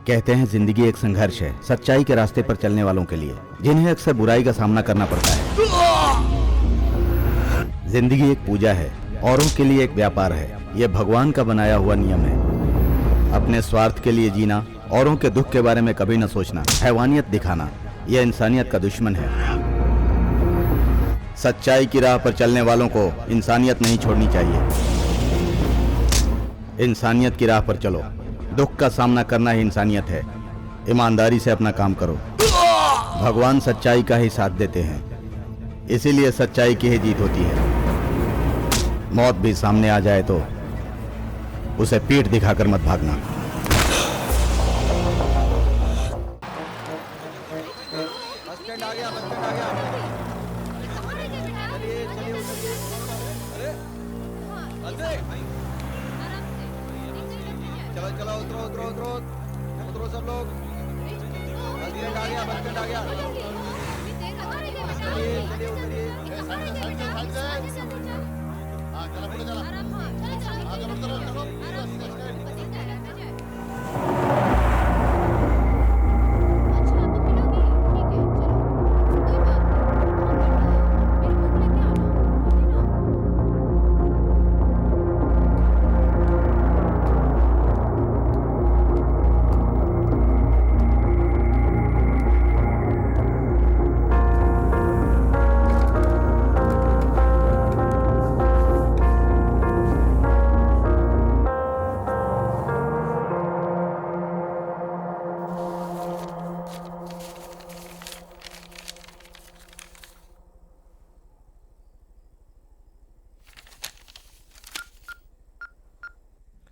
कहते हैं जिंदगी एक संघर्ष है सच्चाई के रास्ते पर चलने वालों के लिए, जिन्हें अक्सर बुराई का सामना करना पड़ता है। जिंदगी एक पूजा है, औरों के लिए एक व्यापार है। यह भगवान का बनाया हुआ नियम है। अपने स्वार्थ के लिए जीना, औरों के दुख के बारे में कभी न सोचना, हैवानियत दिखाना, यह इंसानियत का दुश्मन है। सच्चाई की राह पर चलने वालों को इंसानियत नहीं छोड़नी चाहिए। इंसानियत की राह पर चलो। दुख का सामना करना ही इंसानियत है। ईमानदारी से अपना काम करो। भगवान सच्चाई का ही साथ देते हैं, इसीलिए सच्चाई की ही जीत होती है। मौत भी सामने आ जाए तो उसे पीठ दिखाकर मत भागना। चलो उतरो उतरो उतरो उतरो सब लोग। बस स्टैंड आ गया, बस स्टैंड आ गया। चलिए चलिए उतरिए। हाँ चलो पूरे चलो। हाँ चलो चलो चलो।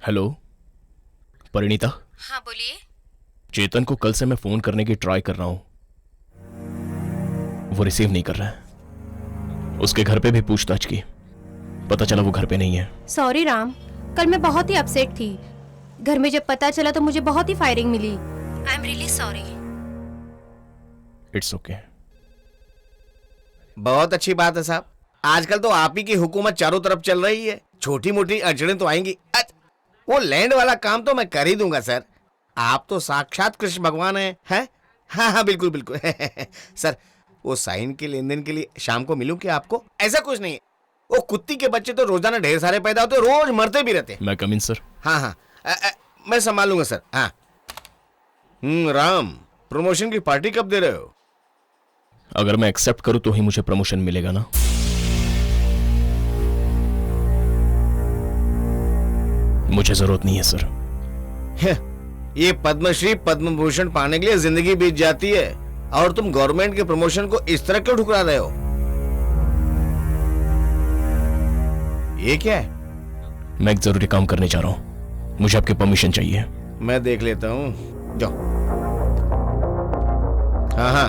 हेलो परिणीता। हाँ बोलिए। चेतन को कल से मैं फोन करने की ट्राई कर रहा हूं, वो रिसीव नहीं कर रहा है। उसके घर पे भी पूछताछ की, पता चला वो घर पे नहीं है। सॉरी राम, कल मैं बहुत ही अपसेट थी। घर में जब पता चला तो मुझे बहुत ही फायरिंग मिली। I am really sorry. It's okay. बहुत अच्छी बात है साहब, आजकल तो आप ही की हुकूमत चारों तरफ चल रही है। छोटी मोटी अड़चनें तो आएंगी। वो लैंड वाला काम तो मैं कर ही दूंगा सर। आप तो साक्षात कृष्ण भगवान हैं? हाँ हाँ बिल्कुल बिल्कुल। सर वो साइन के लेन देन के लिए शाम को मिलूं क्या आपको? ऐसा कुछ नहीं है, वो कुत्ती के बच्चे तो रोजाना ढेर सारे पैदा होते, रोज मरते भी रहते। मैं कम इन सर? हाँ हाँ मैं संभालूंगा सर। हाँ राम, प्रमोशन की पार्टी कब दे रहे हो? अगर मैं एक्सेप्ट करूं तो ही मुझे प्रमोशन मिलेगा ना? मुझे जरूरत नहीं है सर। ये पद्मश्री पद्म भूषण पाने के लिए जिंदगी बीत जाती है और तुम गवर्नमेंट के प्रमोशन को इस तरह क्यों ठुकरा रहे हो? ये क्या है? मैं एक जरूरी काम करने जा रहा हूं, मुझे आपकी परमिशन चाहिए। मैं देख लेता हूं, जाओ। हाँ हाँ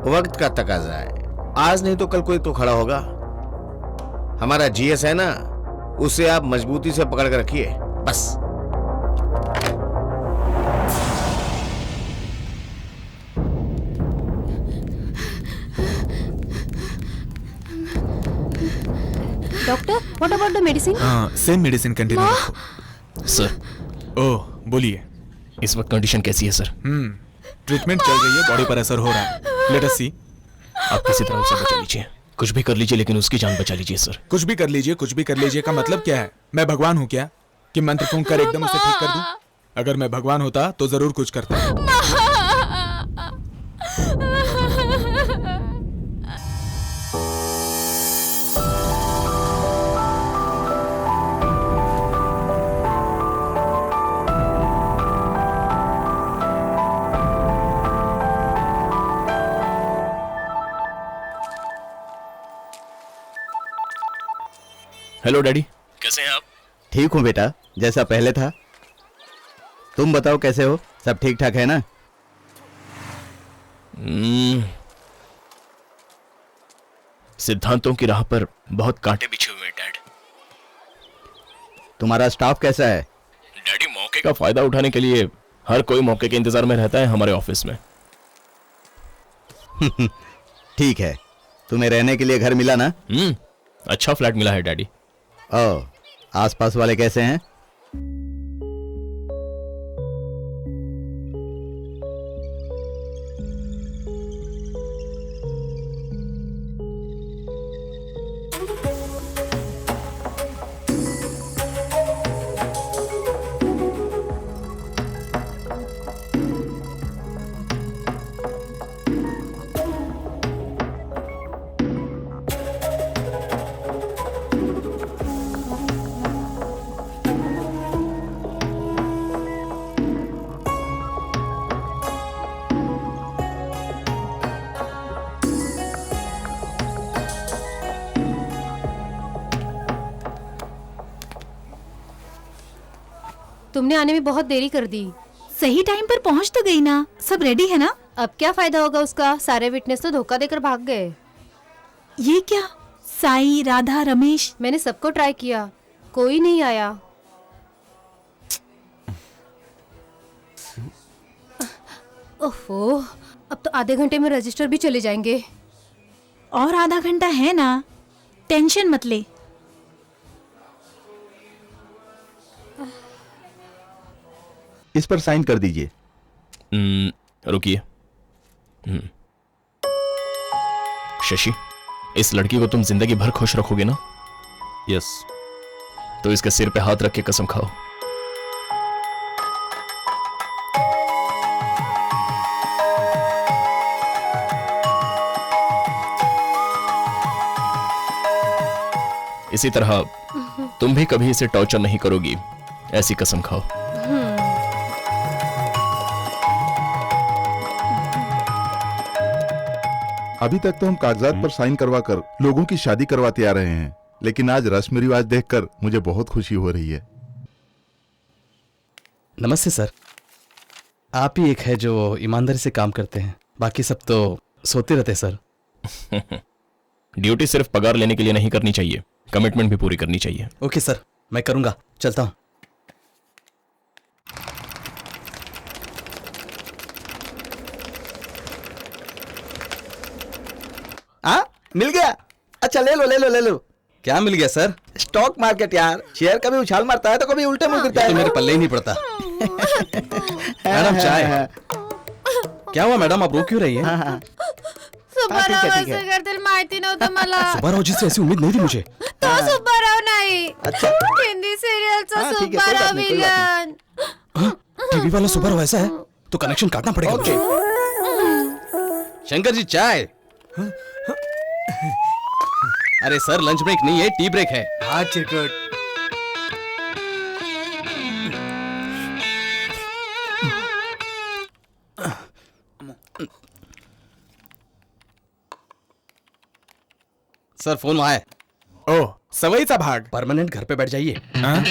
वक्त का तकाजा है, आज नहीं तो कल कोई तो खड़ा होगा। हमारा जीएस है ना, उसे आप मजबूती से पकड़ कर रखिए बस। Doctor, what about the medicine? Same medicine continue रखो। सर। ओह बोलिए। इस वक्त कंडीशन कैसी है सर? ट्रीटमेंट चल रही है, बॉडी पर असर हो रहा है। लेट अस सी। आप किसी तरह उसे बचा लीजिए, कुछ भी कर लीजिए, लेकिन उसकी जान बचा लीजिए सर। कुछ भी कर लीजिए, कुछ भी कर लीजिए का मतलब क्या है? मैं भगवान हूँ क्या कि मंत्र फूंक कर एकदम उसे ठीक कर दूं? अगर मैं भगवान होता तो जरूर कुछ करता। हेलो डैडी, कैसे हैं आप? ठीक हूँ बेटा, जैसा पहले था। तुम बताओ कैसे हो? सब ठीक ठाक है ना? सिद्धांतों की राह पर बहुत कांटे बिछे हुए हैं डैड। तुम्हारा स्टाफ कैसा है? डैडी, मौके का फायदा उठाने के लिए हर कोई मौके के इंतजार में रहता है हमारे ऑफिस में। ठीक है, तुम्हें रहने के लिए घर मिला ना? अच्छा फ्लैट मिला है डैडी। ओ, आसपास वाले कैसे हैं? तुमने आने में बहुत देरी कर दी। सही टाइम पर पहुंच तो गई ना, सब रेडी है ना? अब क्या फायदा होगा उसका, सारे विटनेस तो धोखा देकर भाग गए। ये क्या, साई, राधा, रमेश? मैंने सबको ट्राई किया, कोई नहीं आया। ओहो, अब तो आधे घंटे में रजिस्टर भी चले जाएंगे। और आधा घंटा है ना, टेंशन मत ले। इस पर साइन कर दीजिए। रुकिए। शशि, इस लड़की को तुम जिंदगी भर खुश रखोगे ना? यस। तो इसके सिर पे हाथ रख के कसम खाओ। इसी तरह तुम भी कभी इसे टॉर्चर नहीं करोगी, ऐसी कसम खाओ। अभी तक तो हम कागजात पर साइन करवाकर लोगों की शादी करवाते आ रहे हैं, लेकिन आज रस्म रिवाज देखकर मुझे बहुत खुशी हो रही है। नमस्ते सर। आप ही एक है जो ईमानदारी से काम करते हैं, बाकी सब तो सोते रहते सर। ड्यूटी सिर्फ पगार लेने के लिए नहीं करनी चाहिए, कमिटमेंट भी पूरी करनी चाहिए। ओके सर, मैं करूंगा, चलता हूं। मिल गया? अच्छा ले लो ले लो ले लो। क्या मिल गया सर? स्टॉक मार्केट यार, शेयर कभी उछाल मारता है तो कभी उल्टे मुंह गिरता ये तो है। मेरे पल्ले ही नहीं पड़ता। मैडम चाय। क्या हुआ मैडम, आप रो क्यों रही हैं? करतील माहिती नव्हतं मला। सुब्बाराव जी से ऐसी उम्मीद नहीं थी मुझे। तो सुब्बाराव नाही, अच्छा हिंदी सिरियलचा हाँ, ठीक है, कोई बात सुब्बाराव नहीं, कोई बात विलन। टीवी वाला सुब्बाराव ऐसा है तो कनेक्शन काटना पड़ेगा मुझे। शंकर जी चाय। अरे सर, लंच ब्रेक नहीं है, टी ब्रेक है। हाँ चिरकुट। सर फोन वहां है। ओह, सवयीचा भाग। परमानेंट घर पे बैठ जाइए। हाँ?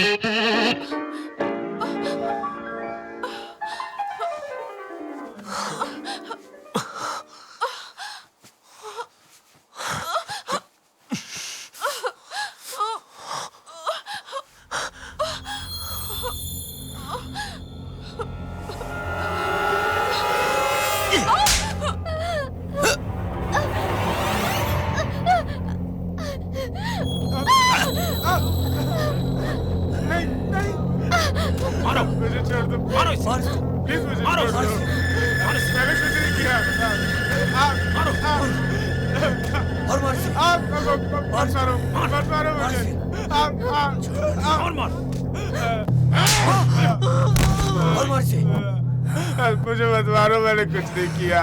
मुझे मत मारो, मैंने कुछ नहीं किया।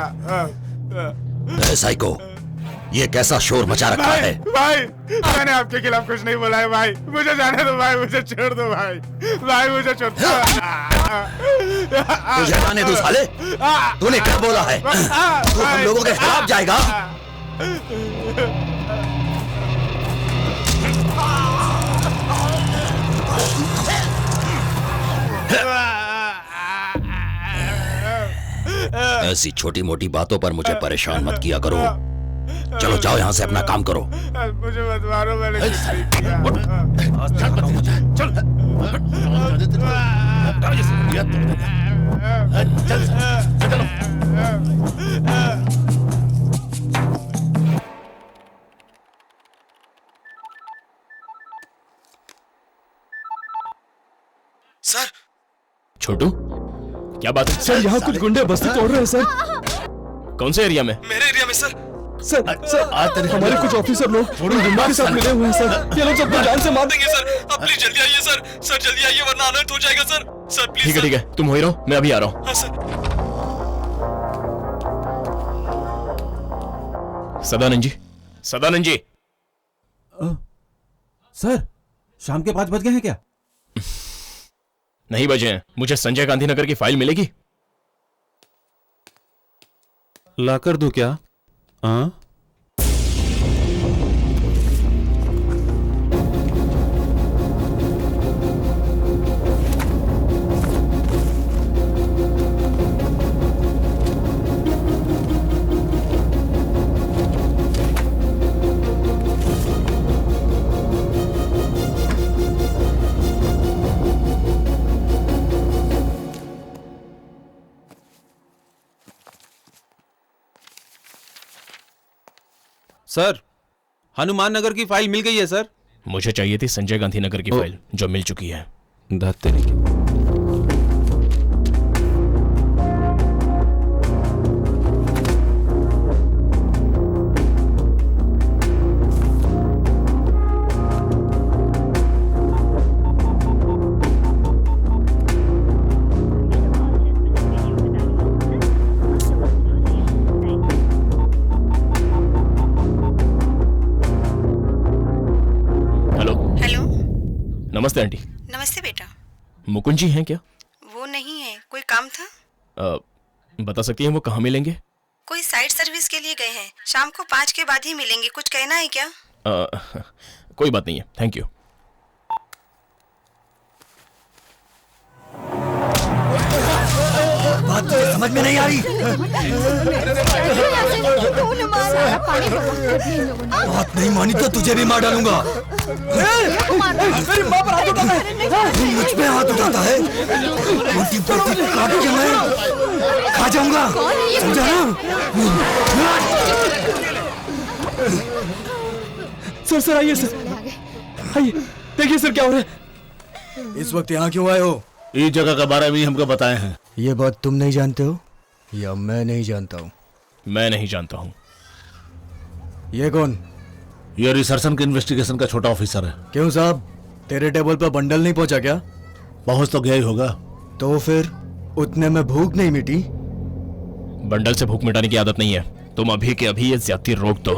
साइको, ये कैसा शोर मचा रखा है? भाई, मैंने आपके खिलाफ कुछ नहीं बोला है भाई, मुझे जाने दो भाई, मुझे छोड़ दो भाई, भाई मुझे छोड़ दो। तुझे जाने दो साले, तूने क्या बोला है? तू हम लोगों के खिलाफ जाएगा? ऐसी छोटी मोटी बातों पर मुझे परेशान मत किया करो। चलो जाओ यहाँ से, अपना काम करो। मुझे मत मारो, मैंने कुछ नहीं किया। चल चल। सर छोटू, क्या बात है? सर यहाँ कुछ गुंडे बस्ती तोड़ रहे हैं सर। कौन से एरिया में? मेरे एरिया में सर। सर हमारे कुछ ऑफिसर लोग गुंडों के साथ मिले हुए हैं सर। ये लोग सबको जान से मार देंगे सर। आप प्लीज जल्दी आइए सर। सर जल्दी आइए वरना अनर्थ हो जाएगा सर। Sir please. ठीक है, तुम हो ही रहो, मैं अभी आ रहा हूँ। हाँ सर। सदानंद जी, सदानंद जी। सर शाम के 5 बज गए हैं क्या? नहीं बजे हैं। मुझे संजय गांधी नगर की फाइल मिलेगी? ला कर दूं क्या? हाँ सर, हनुमान नगर की फाइल मिल गई है सर। मुझे चाहिए थी संजय गांधी नगर की फाइल, जो मिल चुकी है। तेरी की। हेलो, नमस्ते आंटी। नमस्ते बेटा। मुकुंद जी हैं क्या? वो नहीं है, कोई काम था? बता सकती हैं वो कहाँ मिलेंगे? कोई साइट सर्विस के लिए गए हैं, शाम को 5 के बाद ही मिलेंगे। कुछ कहना है क्या? कोई बात नहीं है, थैंक यू। बात समझ में नहीं आ रही। बात नहीं मानी तो तुझे भी मार डालूंगा। मेरी माँ पर हाथ उठाता है। मुझ पे हाथ उठाता है। रोटी पड़ती काट के मैं खा जाऊंगा, समझा ना? सर आइए सर, आइए देखिए सर क्या हो रहा है। इस वक्त यहाँ क्यों आए हो? इस जगह के बारे में ही हमको बताए हैं। ये बात तुम नहीं जानते हो या मैं नहीं जानता हूँ? मैं नहीं जानता हूँ। ये कौन? ये रिसर्च के इन्वेस्टिगेशन का छोटा ऑफिसर है। क्यों साहब, तेरे टेबल पर बंडल नहीं पहुंचा क्या? पहुंच तो गया ही होगा। तो फिर उतने में भूख नहीं मिटी? बंडल से भूख मिटाने की आदत नहीं है। तुम अभी के अभी ये ज्यादती रोक दो।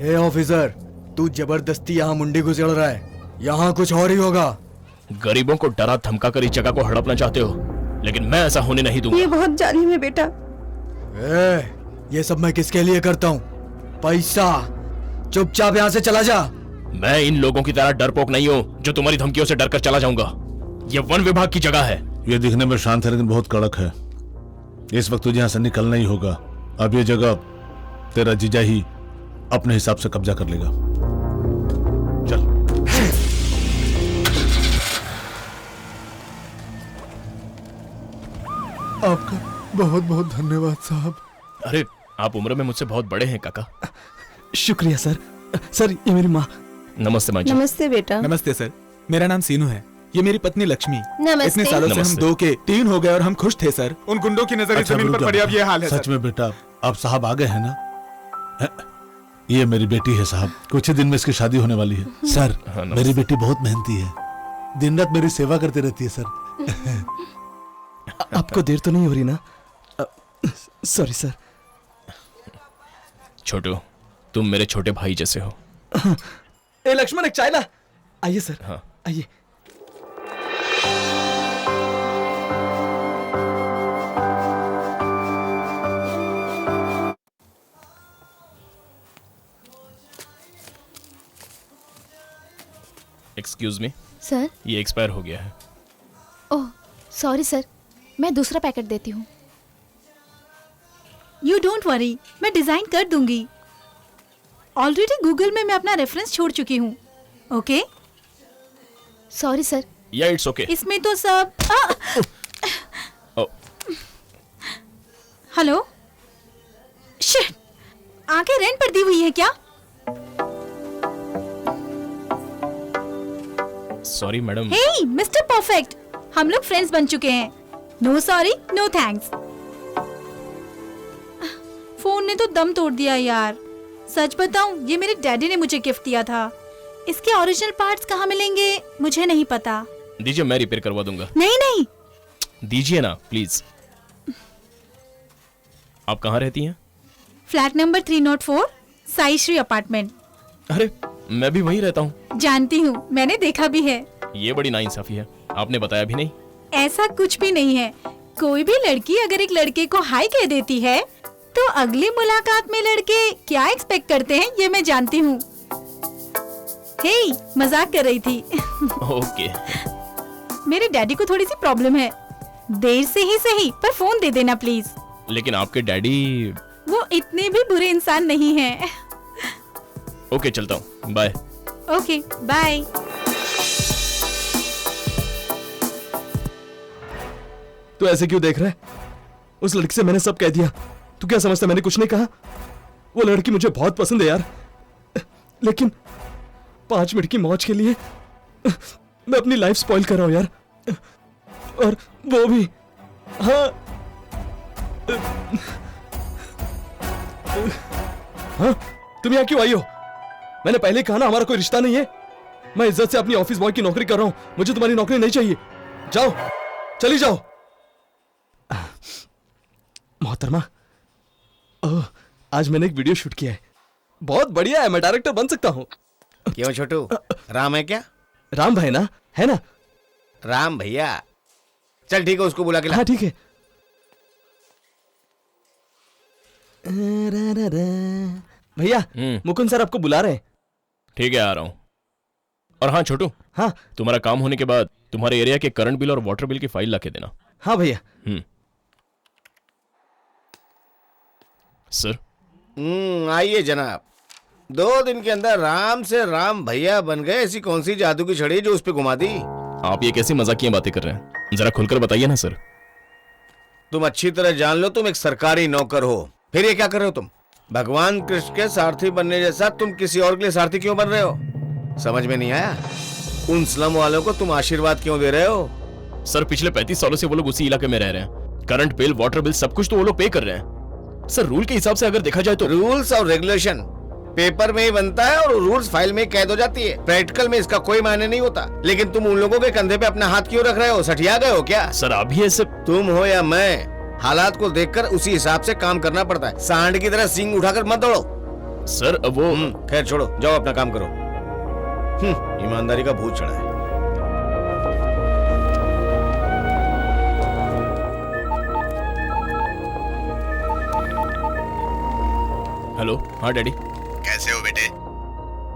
ए ऑफिसर, तू जबरदस्ती यहाँ मुंडी घुसेड़ रहा है। यहाँ कुछ और ही होगा। गरीबों को डरा धमका कर इस जगह को हड़पना चाहते हो, लेकिन मैं ऐसा होने नहीं दूंगा। ये बहुत जालिम है बेटा। ये सब मैं किसके लिए करता हूँ? पैसा। चुपचाप यहाँ से चला जा। मैं इन लोगों की तरह डरपोक नहीं हूँ जो तुम्हारी धमकियों से डरकर चला जाऊंगा। ये वन विभाग की जगह है। ये दिखने में शांत है लेकिन बहुत कड़क है। इस वक्त तुझे यहाँ से निकलना ही होगा। अब ये जगह तेरा जीजा ही अपने हिसाब से कब्जा कर लेगा। चल। आपका बहुत बहुत धन्यवाद साहब। अरे आप उम्र में मुझसे बहुत बड़े हैं काका। शुक्रिया सर। सर ये मेरी माँ। नमस्ते माँ जी। नमस्ते बेटा। नमस्ते सर, मेरा नाम सीनू है। ये मेरी पत्नी लक्ष्मी। नमस्ते। इतने सालों से हम नमस्ते। 2 के 3 हो गए और हम खुश थे सर। उन गुंडों की नजर अच्छा, जमीन रुक पर जाओ। पड़ी, अब ये हाल है सच सर। में बेटा, अब साहब आ गए हैं ना? ये मेरी बेटी है साहब। कुछ ही दिन में इसकी शादी होने वाली है। सर, हाँ, नमस्ते। मेरी बेटी बहुत मेहनती है। दिन रात मेरी सेवा करती रहती है सर। आपको देर तो नहीं हो रही ना? Sorry sir. छोटू, तुम मेरे छोटे भाई जैसे हो। ए लक्ष्मण, एक चाय ला। आइए सर। हाँ। आइए। Excuse me, sir. ये एक्सपायर हो गया है। ओह सॉरी सर, मैं दूसरा पैकेट देती हूँ। यू डोंट वरी, मैं डिजाइन कर दूंगी। ऑलरेडी गूगल में मैं अपना रेफरेंस छोड़ चुकी हूँ। ओके? Sorry sir. या इट्स ओके। इसमें तो सब हेलो, शिट, आंखें रेंट पर दी हुई है क्या? Sorry madam. Hey mister perfect, हम लोग फ्रेंड्स बन चुके हैं। No sorry, no thanks. Phone ने तो दम तोड़ दिया यार। सच बताऊं, ये मेरे डैडी ने मुझे गिफ्ट दिया था। इसके ओरिजिनल पार्ट्स कहाँ मिलेंगे मुझे नहीं पता। दीजिए, मैं रिपेयर करवा दूंगा। नहीं नहीं, दीजिए ना प्लीज। आप कहाँ रहती हैं? Flat number 304, Sai Shri apartment. अरे मैं भी वहीं रहता हूँ। जानती हूँ, मैंने देखा भी है। ये बड़ी नाइंसाफी है, आपने बताया भी नहीं। ऐसा कुछ भी नहीं है। कोई भी लड़की अगर एक लड़के को हाय कह देती है तो अगली मुलाकात में लड़के क्या एक्सपेक्ट करते हैं ये मैं जानती हूँ। हे, मजाक कर रही थी। ओके। मेरे डैडी को थोड़ी सी प्रॉब्लम है। देर से ही सही, पर फोन दे देना प्लीज। लेकिन आपके डैडी। वो इतने भी बुरे इंसान नहीं हैं। ओके, चलता हूँ, बाय। Okay bye. तू ऐसे क्यों देख रहा है? उस लड़की से मैंने सब कह दिया। तू क्या समझता मैंने कुछ नहीं कहा? वो लड़की मुझे बहुत पसंद है यार, लेकिन 5 मिनट की मौज के लिए मैं अपनी लाइफ स्पॉइल कर रहा हूं यार। और वो भी, हाँ हाँ, तुम यहाँ क्यों आई हो? मैंने पहले कहा ना हमारा कोई रिश्ता नहीं है। मैं इज्जत से अपनी ऑफिस बॉय की नौकरी कर रहा हूं। मुझे तुम्हारी नौकरी नहीं चाहिए। जाओ, चली जाओ। मोहतरमा, आज मैंने एक वीडियो शूट किया है, बहुत बढ़िया है। मैं डायरेक्टर बन सकता हूँ। क्यों छोटू, राम है क्या? राम भाई ना, है ना? राम भैया, चल ठीक है, उसको बुला के ला। हाँ ठीक है। भैया, मुकुंद सर आपको बुला रहे हैं। ठीक है, आ रहा हूँ। और हाँ छोटू, हाँ तुम्हारा काम होने के बाद तुम्हारे एरिया के करंट बिल और वाटर बिल की फाइल लाके देना। हाँ भैया। सर। आइए जनाब। 2 दिन के अंदर राम से राम भैया बन गए। ऐसी कौन सी जादू की छड़ी जो उस पे घुमा दी? आप ये कैसी मजाकिया बातें कर रहे हैं? जरा खुलकर बताइए ना सर। तुम अच्छी तरह जान लो, तुम एक सरकारी नौकर हो। फिर ये क्या कर रहे हो तुम? भगवान कृष्ण के सारथी बनने जैसा तुम किसी और के लिए सारथी क्यों बन रहे हो? समझ में नहीं आया? उन स्लम वालों को तुम आशीर्वाद क्यों दे रहे हो? सर, पिछले 35 सालों से वो लोग उसी इलाके में रह रहे हैं। करंट बिल, वाटर बिल, सब कुछ तो वो लोग पे कर रहे हैं। सर, रूल के हिसाब से अगर देखा जाए तो रूल्स और रेगुलेशन पेपर में ही बनता है और रूल्स फाइल में कैद हो जाती है। प्रैक्टिकल में इसका कोई मायने नहीं होता। लेकिन तुम उन लोगों के कंधे पे अपना हाथ क्यों रख रहे हो? सठिया गए हो क्या? सर, आप भी ऐसे। तुम हो या मैं, हालात को देखकर उसी हिसाब से काम करना पड़ता है। सांड की तरह सींग उठाकर मत दौड़ो। सर, वो खैर छोड़ो, जाओ अपना काम करो। ईमानदारी का भूत चढ़ा है। हेलो। हाँ डैडी। कैसे हो बेटे?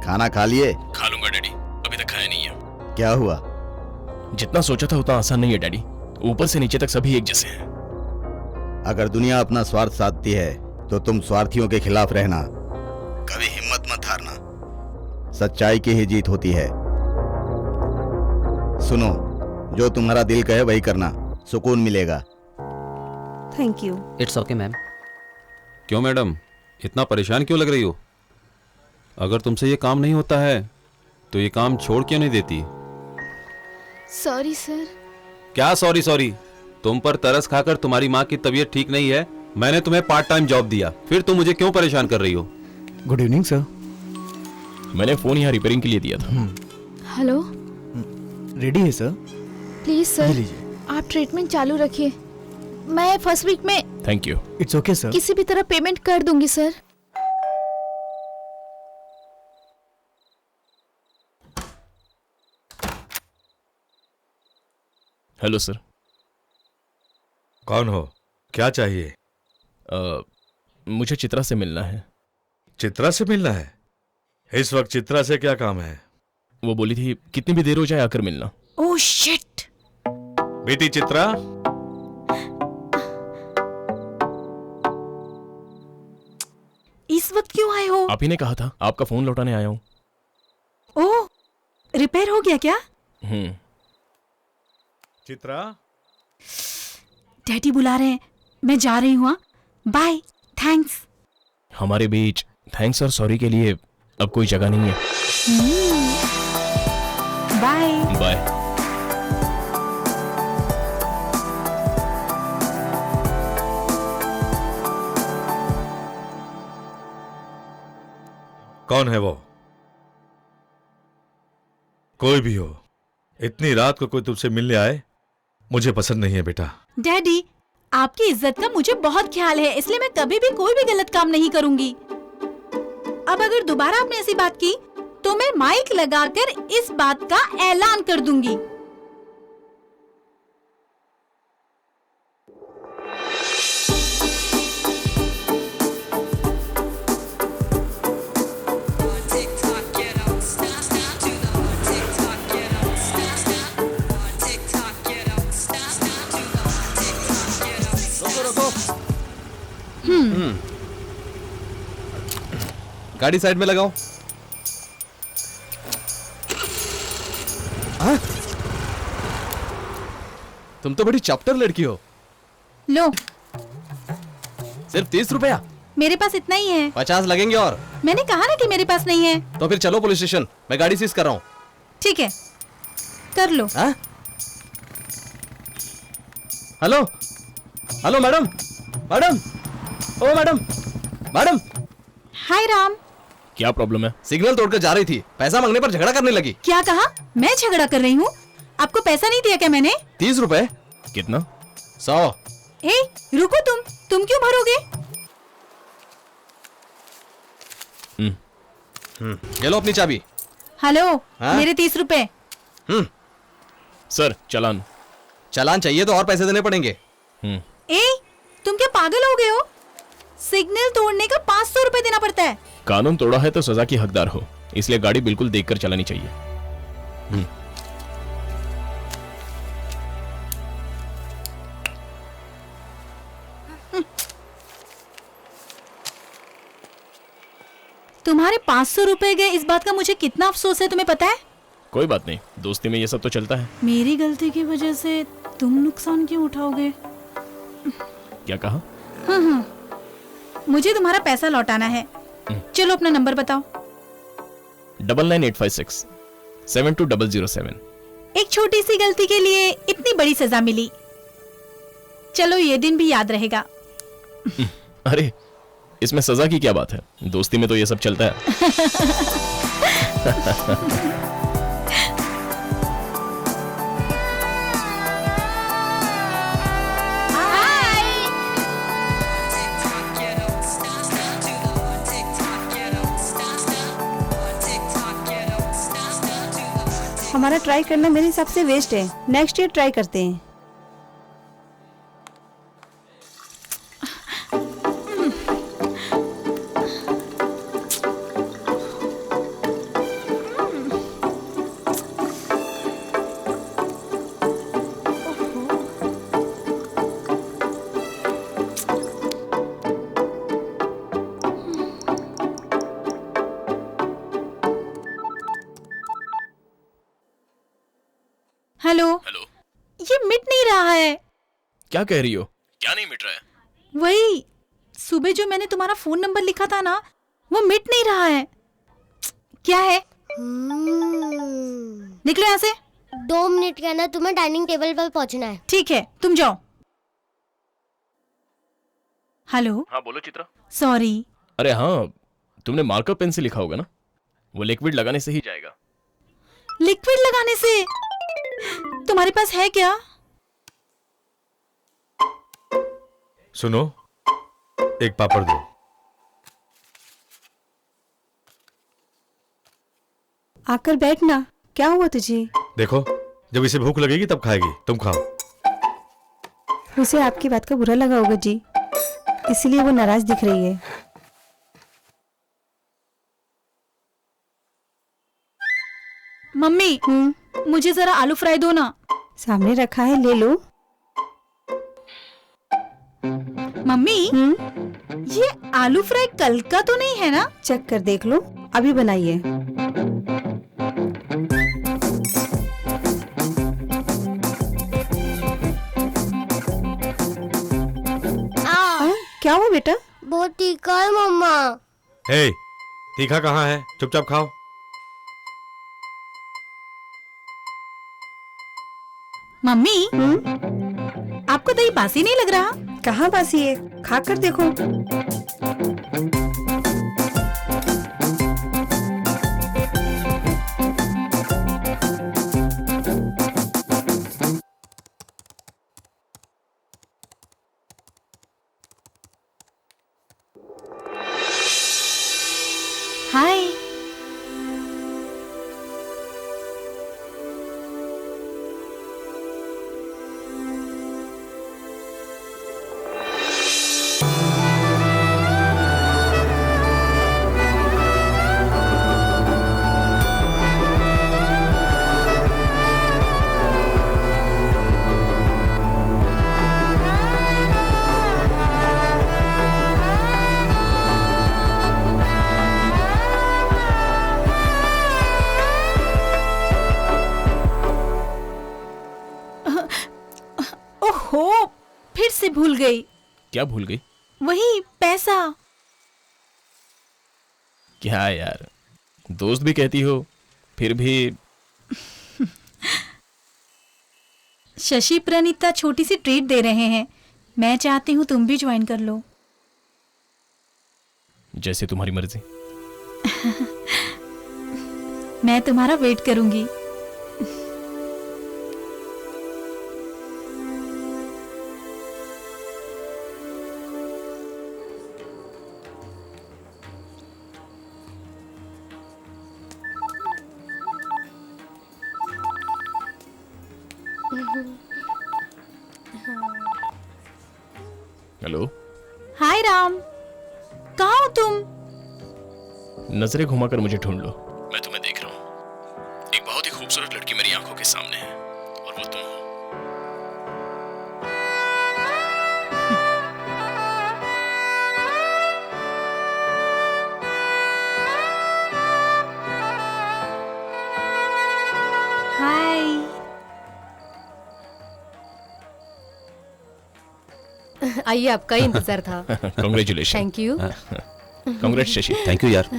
खाना खा लिए? खा लूंगा डैडी, अभी तक खाया नहीं है। क्या हुआ? जितना सोचा था उतना आसान नहीं है डैडी। ऊपर से नीचे तक सभी एक जैसे हैं। अगर दुनिया अपना स्वार्थ साधती है तो तुम स्वार्थियों के खिलाफ रहना। कभी हिम्मत मत हारना। सच्चाई की ही जीत होती है। सुनो, जो तुम्हारा दिल कहे वही करना, सुकून मिलेगा। Thank you. It's okay ma'am. क्यों मैडम, इतना परेशान क्यों लग रही हो? अगर तुमसे ये काम नहीं होता है तो ये काम छोड़ क्यों नहीं देती? Sorry sir. क्या सॉरी सॉरी? तुम पर तरस खाकर तुम्हारी माँ की तबीयत ठीक नहीं है, मैंने तुम्हें पार्ट टाइम जॉब दिया, फिर तुम मुझे क्यों परेशान कर रही हो? Good evening sir. मैंने फोन यहाँ रिपेयरिंग के लिए दिया था। हेलो। रेडी है सर? प्लीज सर, आप ट्रीटमेंट चालू रखिए। मैं फर्स्ट वीक में। Thank you. It's okay sir. किसी भी तरह पेमेंट कर दूंगी सर। Hello sir. कौन हो? क्या चाहिए? मुझे चित्रा से मिलना है। चित्रा से मिलना है? इस वक्त चित्रा से क्या काम है? वो बोली थी कितनी भी देर हो जाए आकर मिलना। Oh shit. बेटी चित्रा, इस वक्त क्यों आए हो? आप ही ने कहा था, आपका फोन लौटाने आया हूँ। ओह, रिपेयर हो गया क्या? चित्रा। डैडी बुला रहे हैं, मैं जा रही हूँ। बाय। थैंक्स। हमारे बीच थैंक्स और सॉरी के लिए अब कोई जगह नहीं है। बाय। बाय। कौन है वो? कोई भी हो, इतनी रात को कोई तुमसे मिलने आए मुझे पसंद नहीं है बेटा। डैडी, आपकी इज्जत का मुझे बहुत ख्याल है, इसलिए मैं कभी भी कोई भी गलत काम नहीं करूंगी। अब अगर दोबारा आपने ऐसी बात की तो मैं माइक लगाकर इस बात का ऐलान कर दूंगी। गाड़ी साइड में लगाओ। तुम तो बड़ी चैप्टर लड़की हो। लो, सिर्फ 30 रुपया? मेरे पास इतना ही है। 50 लगेंगे। और मैंने कहा ना कि मेरे पास नहीं है। तो फिर चलो पुलिस स्टेशन, मैं गाड़ी सीज कर रहा हूँ। ठीक है, कर लो। हेलो हेलो मैडम, मैडम, ओ मैडम, मैडम। हाय राम। क्या प्रॉब्लम है? सिग्नल तोड़कर जा रही थी, पैसा मांगने पर झगड़ा करने लगी। क्या कहा? मैं झगड़ा कर रही हूँ? आपको पैसा नहीं दिया क्या मैंने? 30 रुपए। कितना? 100। ए, रुको, तुम क्यों भरोगे? ये लो अपनी चाबी। हेलो, हाँ? मेरे 30 रुपए। सर, चालान। चालान चाहिए तो और पैसे देने पड़ेंगे। ए, तुम क्या पागल हो गए हो? सिग्नल तोड़ने का 500 रुपए देना पड़ता है। कानून तोड़ा है तो सजा की हकदार हो, इसलिए गाड़ी बिल्कुल देखकर चलानी चाहिए। तुम्हारे 500 रुपए गए, इस बात का मुझे कितना अफसोस है, तुम्हें पता है? कोई बात नहीं, दोस्ती में ये सब तो चलता है। मेरी गलती की वजह से तुम नुकसान क्यों उठाओगे? क्या कहा? हाँ, मुझे तुम्हारा पैसा लौटाना है। चलो अपना नंबर बताओ। 99856 72007। एक छोटी सी गलती के लिए इतनी बड़ी सजा मिली। चलो, ये दिन भी याद रहेगा। अरे, इसमें सजा की क्या बात है? दोस्ती में तो ये सब चलता है। हमारा ट्राई करना मेरे हिसाब से वेस्ट है। नेक्स्ट ईयर ट्राई करते हैं। हेलो। ये मिट नहीं रहा है। क्या कह रही हो? क्या नहीं मिट रहा है? वही सुबह जो मैंने तुम्हारा फोन नंबर लिखा था ना, वो मिट नहीं रहा है। क्या है? निकलो यहाँ से। 2 मिनट के अंदर तुम्हें डाइनिंग टेबल पर पहुँचना है। ठीक है, तुम जाओ। हेलो। हाँ बोलो चित्रा। सॉरी। अरे हाँ, तुमने मार्कर पेन से लिखा होगा ना, वो लिक्विड लगाने से ही जाएगा। लिक्विड लगाने से? तुम्हारे पास है क्या? सुनो, एक पापड़ दो। आकर बैठना। क्या हुआ तुझे? देखो, जब इसे भूख लगेगी तब खाएगी, तुम खाओ। उसे आपकी बात का बुरा लगा होगा जी, इसलिए वो नाराज दिख रही है। मम्मी, मुझे जरा आलू फ्राई दो ना। सामने रखा है, ले लो। मम्मी, ये आलू फ्राई कल का तो नहीं है ना? चेक कर देख लो, अभी बनाइए। क्या हुआ बेटा? बहुत तीखा है मम्मा। हे, तीखा कहाँ है? चुपचाप खाओ। मम्मी, आपको दही बासी नहीं लग रहा? कहाँ बासी है, खा कर देखो। हाय। ओहो, फिर से भूल गई। क्या भूल गई? वही पैसा। क्या यार, दोस्त भी कहती हो, फिर भी। शशि प्रणीता छोटी सी ट्रीट दे रहे हैं, मैं चाहती हूँ तुम भी ज्वाइन कर लो। जैसे तुम्हारी मर्जी। मैं तुम्हारा वेट करूंगी। हेलो। हाय राम, कहाँ हो तुम? नजरें घुमाकर मुझे ढूंढ लो, मैं तुम्हें देख रहा हूँ। एक बहुत ही खूबसूरत लड़की मेरी आंखों के सामने है और वो तुम हो। हाय। आइए, आपका ही इंतजार था। Congratulation. Thank you. कांग्रेट Shashi. Thank you यार।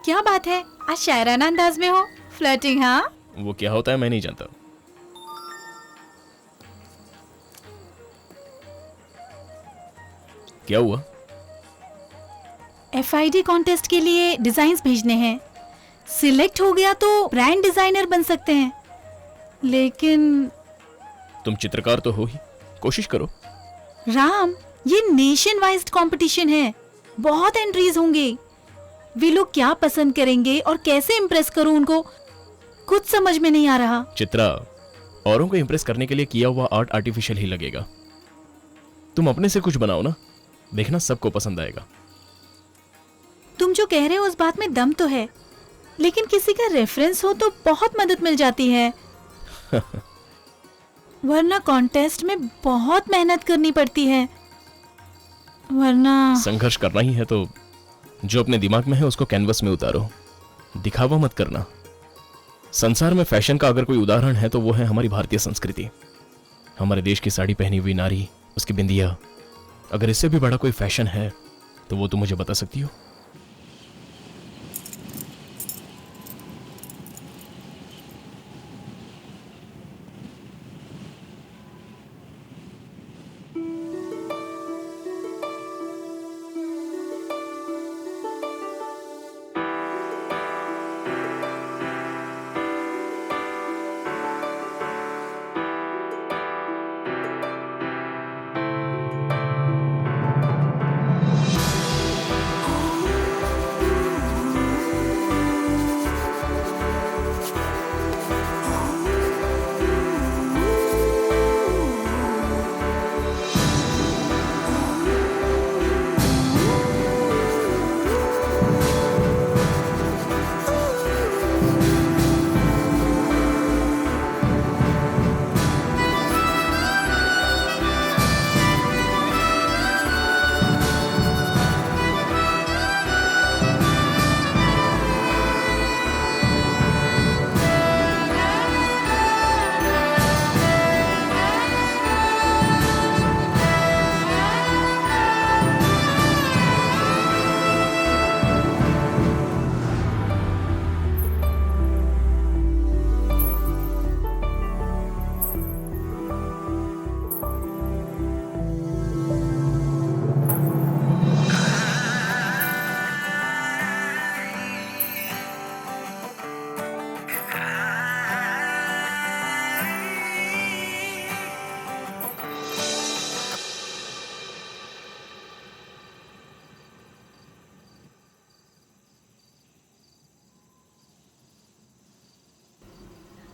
क्या बात है, आज शायराना अंदाज में हो। फ्लर्टिंग? हाँ। वो क्या होता है मैं नहीं जानता। क्या हुआ? FID कॉन्टेस्ट के लिए डिजाइन्स भेजने हैं। सिलेक्ट हो गया तो ब्रांड डिजाइनर बन सकते हैं, लेकिन तुम चित्रकार तो हो ही, कोशिश करो। राम, ये नेशन वाइज कंपटीशन है, बहुत एंट्रीज होंगे। वे लोग क्या पसंद करेंगे और कैसे इम्प्रेस करूं उनको, कुछ समझ में नहीं आ रहा। चित्रा, औरों को इम्प्रेस करने के लिए किया हुआ आर्ट आर्टिफिशियल ही लगेगा। तुम अपने से कुछ बनाओ ना, देखना सबको पसंद आएगा। तुम जो कह रहे हो उस बात में दम तो है, लेकिन किसी का रेफरेंस हो तो बहुत मदद मिल जाती है। वरना कॉन्टेस्ट में बहुत मेहनत करनी पड़ती है। वरना संघर्ष करना ही है तो जो अपने दिमाग में है उसको कैनवस में उतारो, दिखावा मत करना। संसार में फैशन का अगर कोई उदाहरण है तो वो है हमारी भारतीय संस्कृति। हमारे देश की साड़ी पहनी हुई नारी, उसकी बिंदिया, अगर इससे भी बड़ा कोई फैशन है तो वो तुम मुझे बता सकती हो?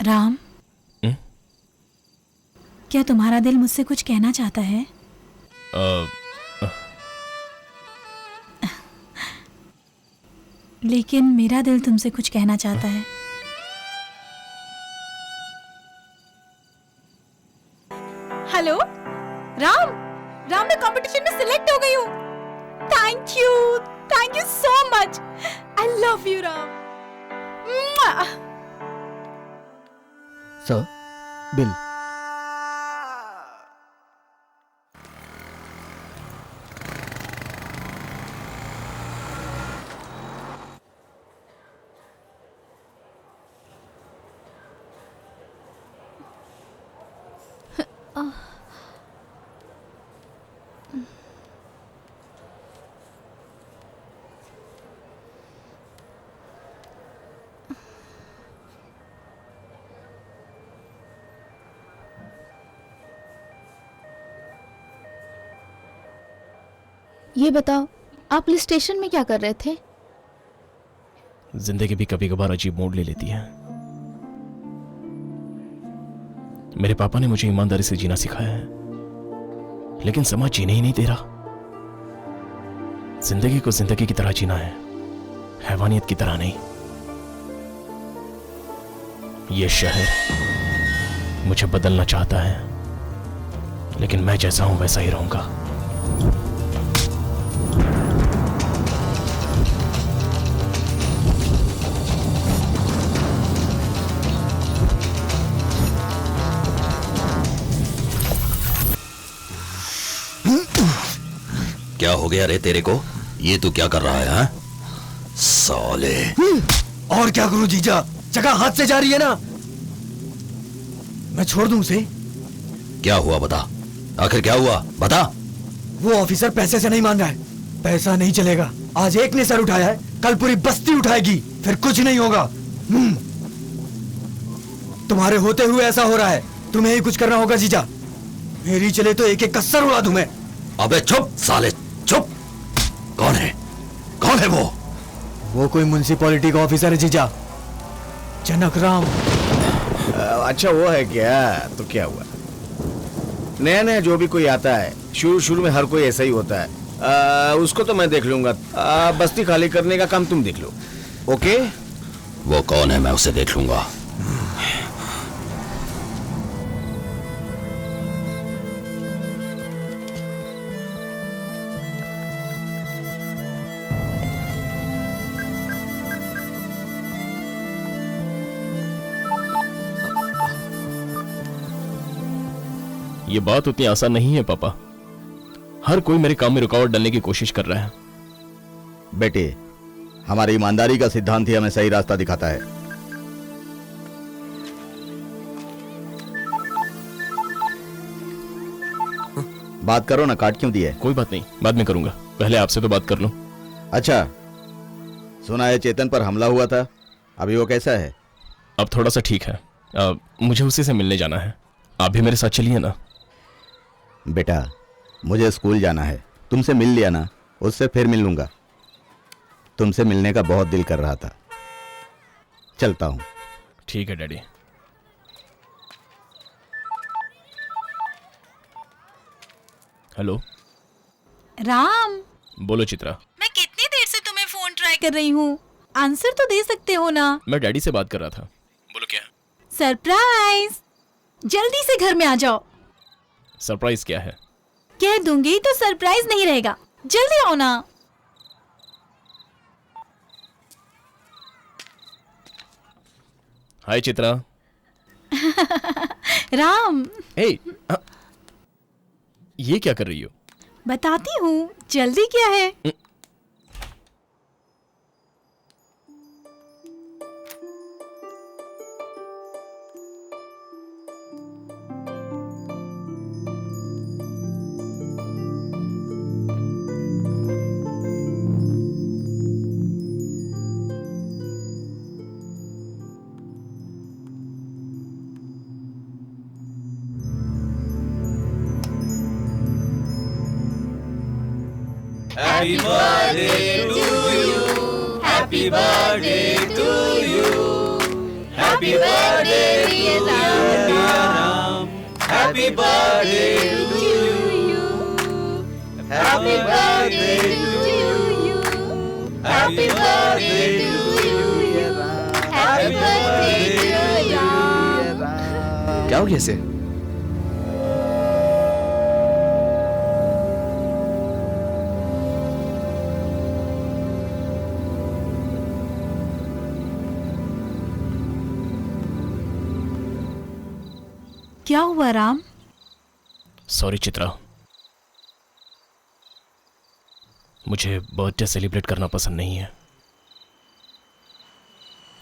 राम, क्या तुम्हारा दिल मुझसे कुछ कहना चाहता है? लेकिन मेरा दिल तुमसे कुछ कहना चाहता है। हेलो राम, राम मैं कंपटीशन में सिलेक्ट हो गई हूँ। Thank you so much. I love you Ram. Sir, bill. ये बताओ, आप पुलिस स्टेशन में क्या कर रहे थे? जिंदगी भी कभी कभार अजीब मोड़ ले लेती है। मेरे पापा ने मुझे ईमानदारी से जीना सिखाया है, लेकिन समाज जीने ही नहीं दे रहा। जिंदगी को जिंदगी की तरह जीना है, हैवानियत की तरह नहीं। ये शहर मुझे बदलना चाहता है, लेकिन मैं जैसा हूं वैसा ही रहूंगा। क्या हो गया रे तेरे को? ये तू क्या कर रहा है? हाँ? साले। और क्या करूं जीजा, जगह हाथ से जा रही है ना। मैं छोड़ दूं उसे? क्या हुआ बता, आखिर क्या हुआ बता। वो ऑफिसर पैसे से नहीं मान रहा है। पैसा नहीं चलेगा। आज एक ने सर उठाया है, कल पूरी बस्ती उठाएगी, फिर कुछ नहीं होगा। तुम्हारे होते हुए ऐसा हो रहा है, तुम्हें ही कुछ करना होगा जीजा। मेरी चले तो एक एक का सर उड़ा दूं मैं। अबे चुप साले चुप। कौन है, कौन है वो कोई म्युनिसिपैलिटी का ऑफिसर है जीजा, जनक राम। अच्छा वो है क्या? तो क्या हुआ? नया नया जो भी कोई आता है, शुरू शुरू में हर कोई ऐसा ही होता है। उसको तो मैं देख लूंगा। बस्ती खाली करने का काम तुम देख लो। ओके? वो कौन है मैं उसे देख लूंगा। ये बात उतनी आसान नहीं है पापा। हर कोई मेरे काम में रुकावट डालने की कोशिश कर रहा है। बेटे, हमारी ईमानदारी का सिद्धांत ही हमें सही रास्ता दिखाता है। बात करो ना, काट क्यों दिया है? कोई बात नहीं, बाद में करूंगा, पहले आपसे तो बात कर लूं। अच्छा, सुना है चेतन पर हमला हुआ था, अभी वो कैसा है? अब थोड़ा सा ठीक है। मुझे उसी से मिलने जाना है। आप भी मेरे साथ चलिए ना। बेटा, मुझे स्कूल जाना है, तुमसे मिल लिया ना, उससे फिर मिल लूंगा। तुमसे मिलने का बहुत दिल कर रहा था। चलता हूं। ठीक है डैडी। हेलो राम। बोलो चित्रा। मैं कितनी देर से तुम्हें फोन ट्राई कर रही हूँ, आंसर तो दे सकते हो ना। मैं डैडी से बात कर रहा था। बोलो क्या? सरप्राइज, जल्दी से घर में आ जाओ। सरप्राइज क्या है? कह दूंगी तो सरप्राइज नहीं रहेगा, जल्दी आओ ना। हाय चित्रा। राम। ये क्या कर रही हो? बताती हूँ, जल्दी क्या है? Happy birthday to you. Happy birthday to you. Happy birthday. Happy birthday to you. Happy birthday to you. Happy birthday to you. Happy birthday to you. क्या हो गया इसे? क्या हुआ राम? सॉरी चित्रा, मुझे बर्थडे सेलिब्रेट करना पसंद नहीं है।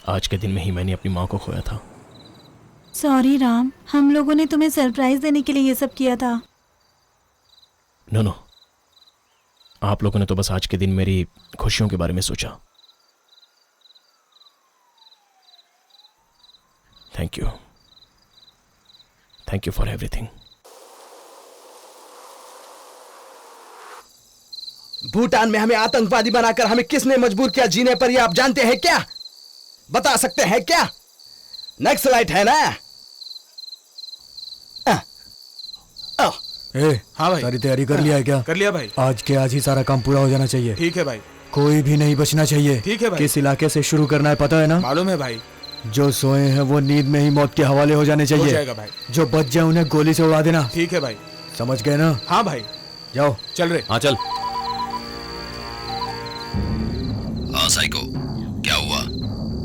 आज के दिन में ही मैंने अपनी माँ को खोया था। सॉरी राम, हम लोगों ने तुम्हें सरप्राइज देने के लिए ये सब किया था। नो, आप लोगों ने तो बस आज के दिन मेरी खुशियों के बारे में सोचा। Thank you, thank you for everything. Bhutan में हमें आतंकवादी बनाकर हमें किसने मजबूर किया जीने पर, ये आप जानते हैं क्या? बता सकते हैं क्या? नक्सलाइट है ना? हाँ भाई, सारी तैयारी कर लिया है क्या? कर लिया भाई। आज के आज ही सारा काम पूरा हो जाना चाहिए। ठीक है भाई। कोई भी नहीं बचना चाहिए। ठीक है भाई। किस इलाके से शुरू करना है पता है ना? मालूम है भाई। जो सोए हैं वो नींद में ही मौत के हवाले हो जाने चाहिए। हो जाएगा भाई। जो बच जाए उन्हें गोली से उड़ा देना। ठीक है भाई। समझ गए ना? हाँ भाई। जाओ। चल रहे। हाँ चल। हाँ साइको, क्या हुआ?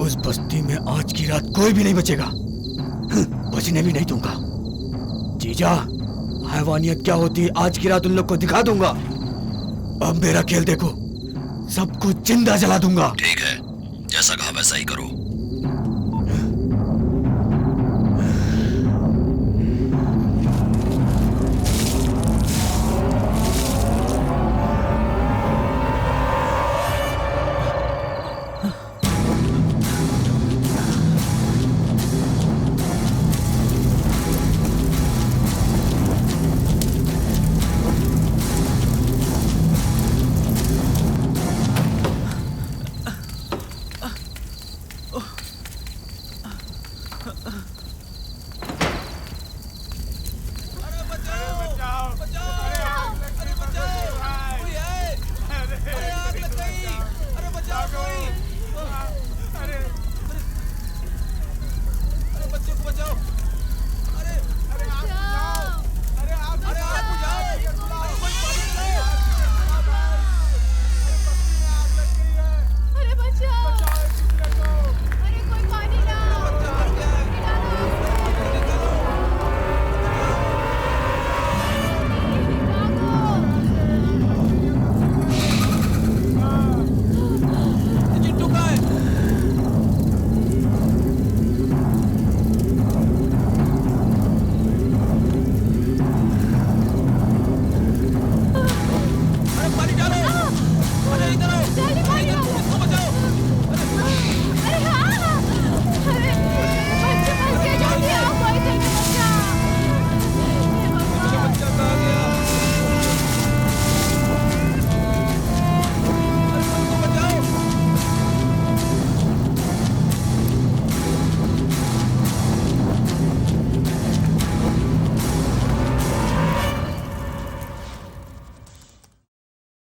उस बस्ती में आज की रात कोई भी नहीं बचेगा, बचने भी नहीं दूंगा। जीजा, हैवानियत क्या होती है आज की रात उन लोग को दिखा दूंगा। अब मेरा खेल देखो, सबको जिंदा जला दूंगा। ठीक है, जैसा कहा वैसा ही करो।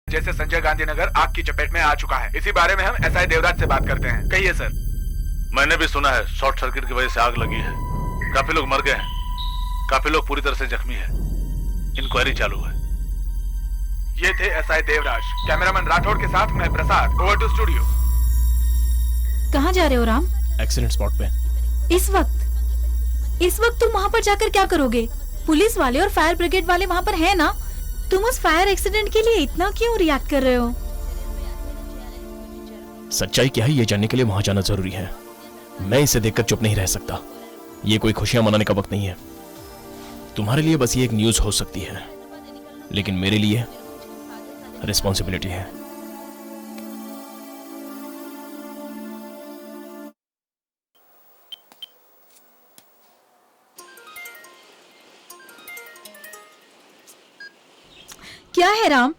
जैसे संजय गांधी नगर आग की चपेट में आ चुका है। इसी बारे में हम एसआई देवराज से बात करते हैं। कहिए सर। मैंने भी सुना है शॉर्ट सर्किट की वजह से आग लगी है। काफी लोग मर गए हैं, काफी लोग पूरी तरह से जख्मी हैं। इंक्वायरी चालू है। ये थे एसआई देवराज। कैमरामैन राठौड़ के साथ मैं प्रसाद। Over to studio. कहाँ जा रहे हो राम? एक्सीडेंट स्पॉट पे। इस वक्त तुम वहाँ पर जाकर क्या करोगे? पुलिस वाले और फायर ब्रिगेड वाले वहाँ पर है ना? तुम उस फायर एक्सीडेंट के लिए इतना क्यों रिएक्ट कर रहे हो? सच्चाई क्या है ये जानने के लिए वहां जाना जरूरी है। मैं इसे देखकर चुप नहीं रह सकता। ये कोई खुशियां मनाने का वक्त नहीं है। तुम्हारे लिए बस ये एक न्यूज हो सकती है, लेकिन मेरे लिए रिस्पॉन्सिबिलिटी है। क्या है राम?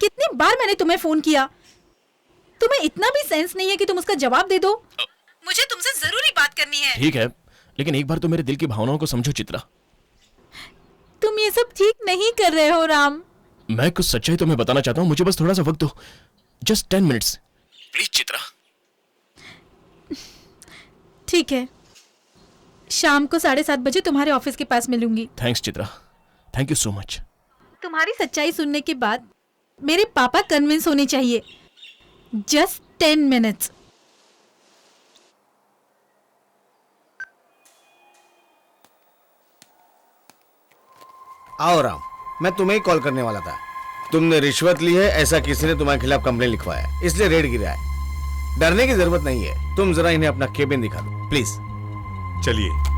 कितनी बार मैंने तुम्हें फोन किया, तुम्हें इतना भी सेंस नहीं है कि तुम उसका जवाब दे दो। मुझे तुमसे जरूरी बात करनी है। ठीक है, लेकिन एक बार तो मेरे दिल की भावनाओं को समझो चित्रा। तुम ये सब ठीक नहीं कर रहे हो राम। मैं कुछ सच्चाई तुम्हें बताना चाहता हूँ, मुझे बस थोड़ा सा वक्त दो, जस्ट 10 मिनट्स प्लीज चित्रा। ठीक है, शाम को 7:30 बजे तुम्हारे ऑफिस के पास मिलूंगी। Thanks Chitra, thank you so much. तुम्हारी सच्चाई सुनने के बाद मेरे पापा कन्विंस होने चाहिए। Just 10 minutes. आओ राम, मैं तुम्हें ही कॉल करने वाला था। तुमने रिश्वत ली है ऐसा किसी ने तुम्हारे खिलाफ कंप्लेन लिखवाया, इसलिए रेड गिरा है। डरने की जरूरत नहीं है, तुम जरा इन्हें अपना केबिन दिखा दो प्लीज। चलिए।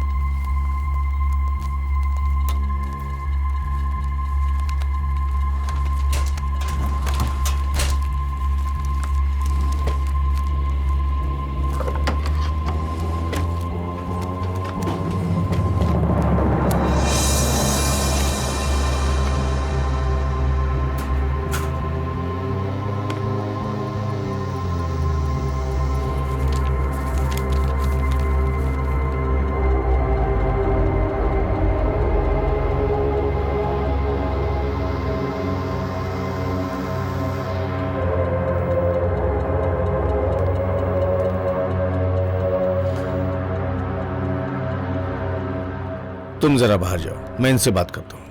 तुम जरा बाहर जाओ, मैं इनसे बात करता हूँ।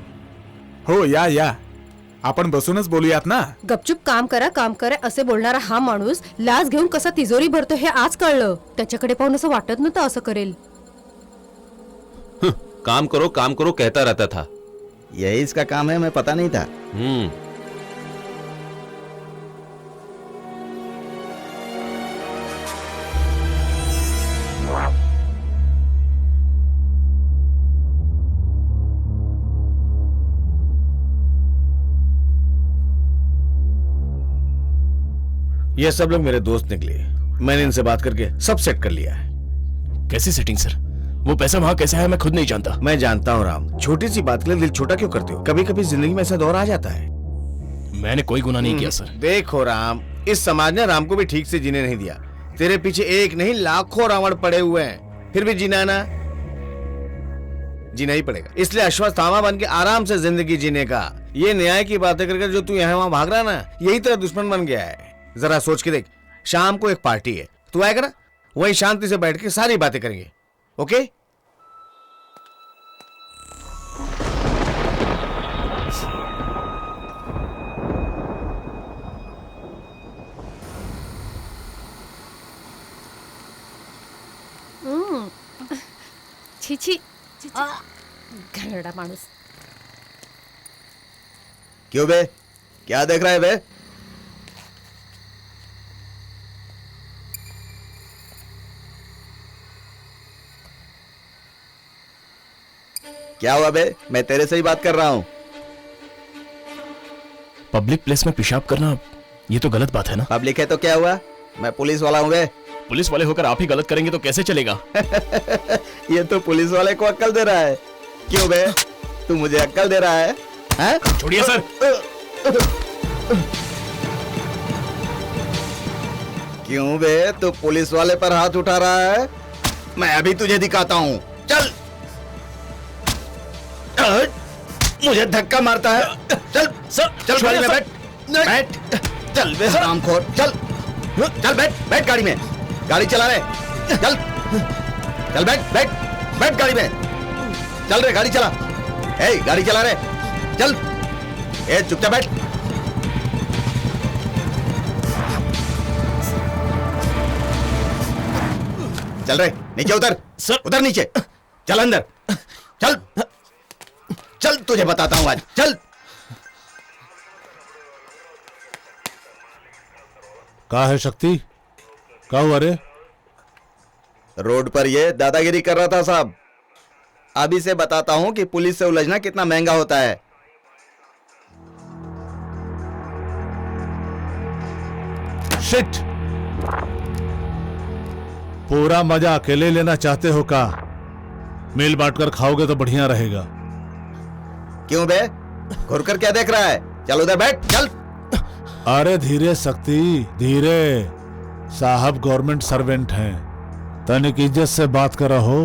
हो या आपण बसूनच बोलूयात ना। गपचूप काम करा असे बोलणारा हा माणूस लाच घेऊन कसा तिजोरी भरतो हे आज कळलं। त्याच्याकडे पाहून असं वाटत नव्हतं असं करेल। काम करो कहता रहता था। यही इसका काम है, मैं पता नहीं था। ये सब लोग मेरे दोस्त निकले, मैंने इनसे बात करके सब सेट कर लिया है। कैसी सेटिंग सर? वो पैसा वहां कैसे है मैं खुद नहीं जानता। मैं जानता हूँ राम, छोटी सी बात के लिए दिल छोटा क्यों करते हो? कभी कभी जिंदगी में ऐसा दौर आ जाता है। मैंने कोई गुनाह नहीं किया सर। देखो राम, इस समाज ने राम को भी ठीक से जीने नहीं दिया। तेरे पीछे एक नहीं लाखों रावण पड़े हुए हैं, फिर भी जीना ही पड़ेगा। इसलिए अश्वत्थामा बन के आराम से जिंदगी जीने का। ये न्याय की बातें करके जो तू यहाँ वहां भाग रहा ना, यही तेरा दुश्मन बन गया है। जरा सोच के देख, शाम को एक पार्टी है, तू आएगा ना? वहीं शांति से बैठ के सारी बातें करेंगे, ओके? छी घरड़ा माणूस। क्यों बे, क्या देख रहा है बे? क्या हुआ बे? मैं तेरे से ही बात कर रहा हूँ। पब्लिक प्लेस में पेशाब करना ये तो गलत बात है ना? पब्लिक है तो क्या हुआ? मैं पुलिस वाला हूँ बे। पुलिस वाले होकर आप ही गलत करेंगे तो कैसे चलेगा? ये तो पुलिस वाले को अक्ल दे रहा है। क्यों बे, तू मुझे अक्ल दे रहा है? हैं? छोड़िए सर। क्यों बे, तू पुलिस वाले पर हाथ उठा रहा है? मैं अभी तुझे दिखाता हूँ। चल। मुझे धक्का मारता है। चल चल गाड़ी में बैठ। चल बे हरामखोर, चल बैठ गाड़ी में। गाड़ी चला रहे, चल बैठ गाड़ी में। चल रे, गाड़ी चला। ए, गाड़ी चला रहे, चल। ए, चुपचाप बैठ। चल रे, नीचे उतर। सर उतर नीचे। चल अंदर, चल तुझे बताता हूं आज। चल। कहा है शक्ति? क्या हुआ रे? रोड पर ये दादागिरी कर रहा था साहब। अभी से बताता हूं कि पुलिस से उलझना कितना महंगा होता है। शिट! पूरा मजा अकेले लेना चाहते हो का? मिल बांटकर खाओगे तो बढ़िया रहेगा। क्यों बे, घुर कर क्या देख रहा है? चल उधर बैठ, चल। अरे धीरे शक्ति, धीरे। साहब गवर्नमेंट सर्वेंट हैं, तनिक इज्जत से बात कर रहो।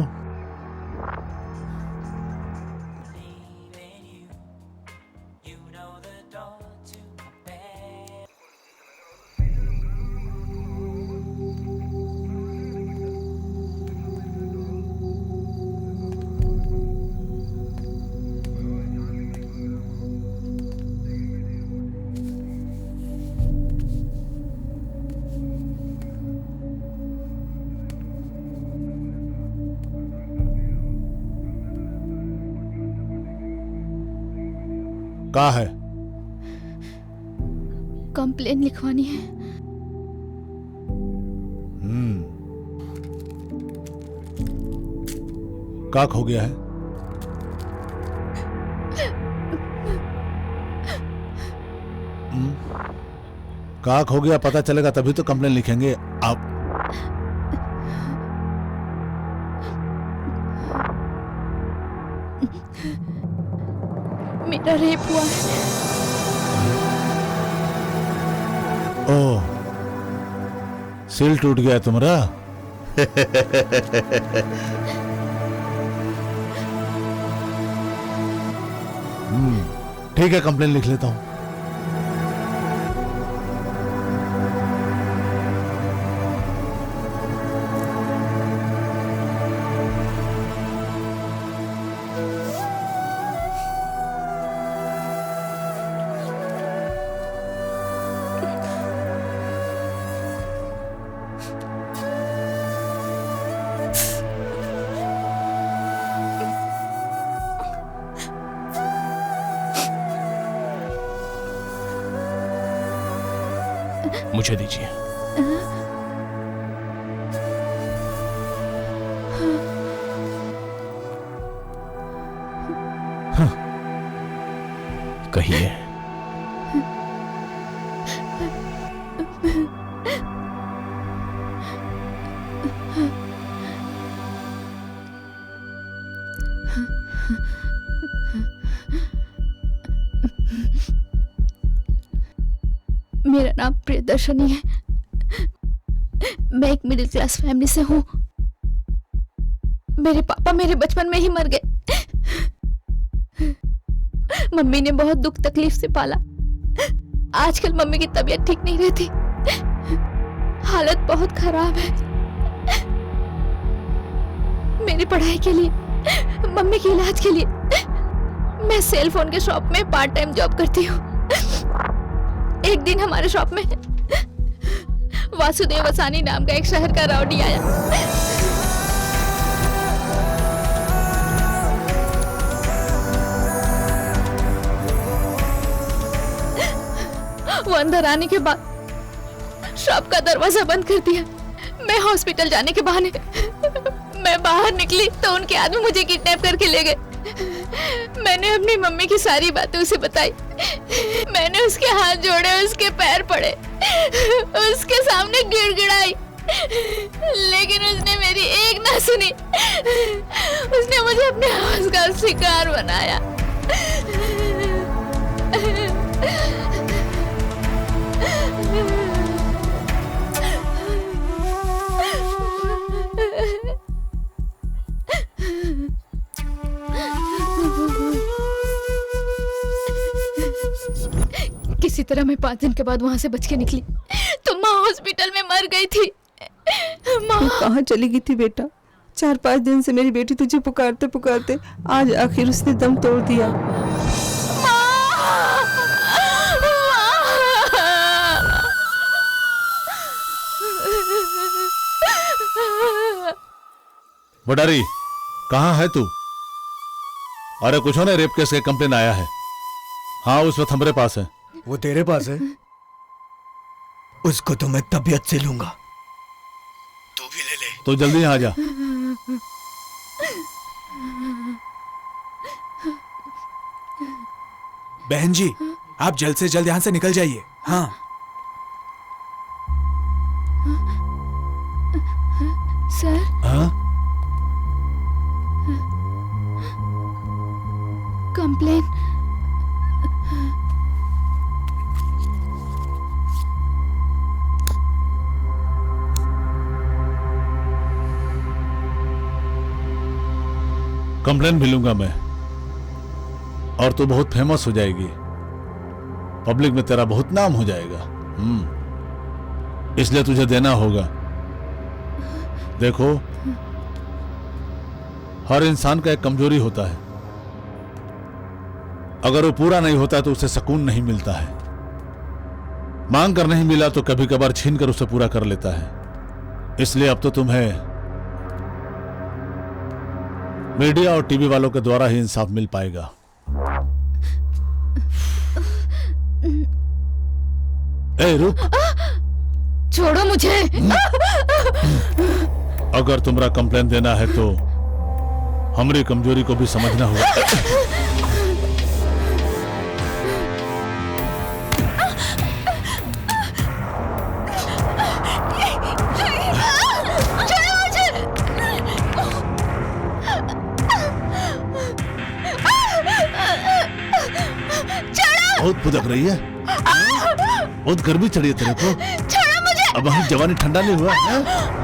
का है? कंप्लेन लिखवानी है। का खो गया है? का खो गया पता चलेगा तभी तो कंप्लेन लिखेंगे आप। मेरा रेप हुआ है। ओह, सिल टूट गया तुम्हारा। ठीक है, कंप्लेन लिख लेता हूं। मुझे दीजिए। कहिए। मेरा नाम प्रियदर्शनी है। मैं एक मिडिल क्लास फैमिली से हूँ। मेरे पापा मेरे बचपन में ही मर गए। मम्मी ने बहुत दुख तकलीफ से पाला। आजकल मम्मी की तबीयत ठीक नहीं रहती, हालत बहुत खराब है। मेरी पढ़ाई के लिए, मम्मी के इलाज के लिए मैं सेल फोन के शॉप में पार्ट टाइम जॉब करती हूँ। एक दिन हमारे शॉप में वासुदेव वसानी नाम का एक शहर का राउडी आया। वो अंदर आने के बाद शॉप का दरवाजा बंद कर दिया। मैं हॉस्पिटल जाने के बहाने मैं बाहर निकली तो उनके आदमी मुझे किडनैप करके ले गए। मैंने अपनी मम्मी की सारी बातें उसे बताई। मैंने उसके हाथ जोड़े, उसके पैर पड़े, उसके सामने गिड़गिड़ाई, लेकिन उसने मेरी एक ना सुनी। उसने मुझे अपने आवाज का शिकार बनाया। किसी तरह मैं 5 दिन के बाद वहां से बच के निकली तो माँ हॉस्पिटल में मर गई थी। माँ कहाँ चली गई थी बेटा? 4-5 दिन से मेरी बेटी तुझे पुकारते पुकारते आज आखिर उसने दम तोड़ दिया। बडारी, कहाँ है तू? अरे कुछ हो ना, रेप केस का कंप्लेन आया है। हाँ, उस वक्त हमारे पास है। वो तेरे पास है? उसको तो मैं तबीयत से लूंगा। तू भी ले ले। तो जल्दी यहाँ आ जा। बहन जी, आप जल्द से जल्द यहाँ से निकल जाइए। हाँ। सर। हाँ? कंप्लेन। कंप्लेन भी लूंगा मैं, और तू बहुत फेमस हो जाएगी। पब्लिक में तेरा बहुत नाम हो जाएगा। इसलिए तुझे देना होगा। देखो, हर इंसान का एक कमजोरी होता है। अगर वो पूरा नहीं होता तो उसे सुकून नहीं मिलता है। मांग कर नहीं मिला तो कभी कभार छीन कर उसे पूरा कर लेता है। इसलिए अब तो तुम्हें मीडिया और टीवी वालों के द्वारा ही इंसाफ मिल पाएगा। ए रुक, छोड़ो मुझे। अगर तुम्हारा कंप्लेन देना है तो हमारी कमजोरी को भी समझना होगा। बहुत पुदक रही है, बहुत गर्मी चढ़ी है तेरे को। छोड़ो मुझे। अब हमारी जवानी ठंडा नहीं हुआ है?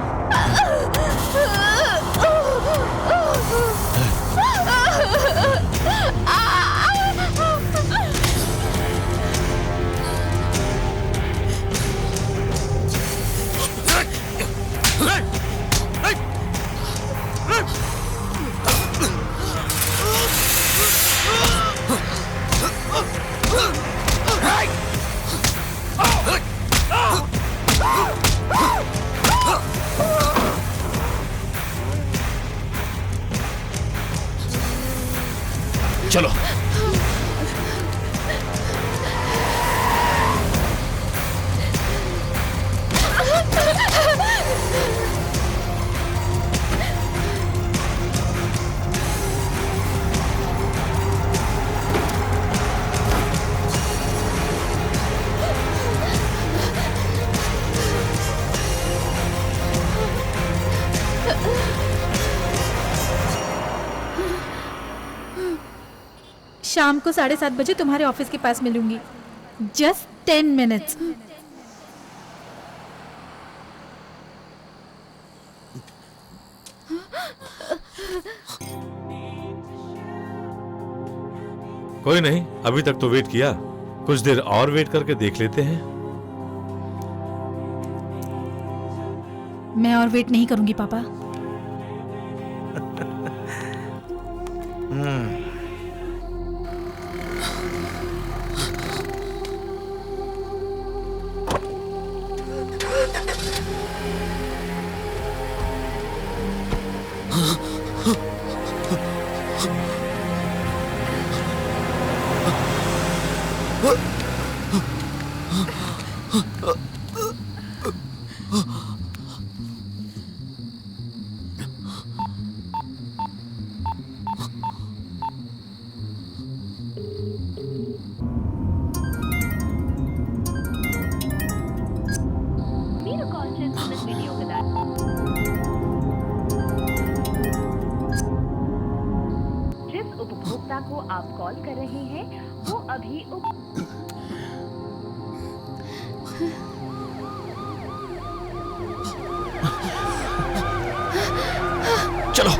चलो। शाम को 7:30 बजे तुम्हारे ऑफिस के पास मिलूंगी। Just 10 minutes. कोई नहीं, अभी तक तो वेट किया, कुछ देर और वेट करके देख लेते हैं। मैं और वेट नहीं करूंगी पापा। जिस उपभोक्ता को आप कॉल कर रहे हैं वो अभी चलो।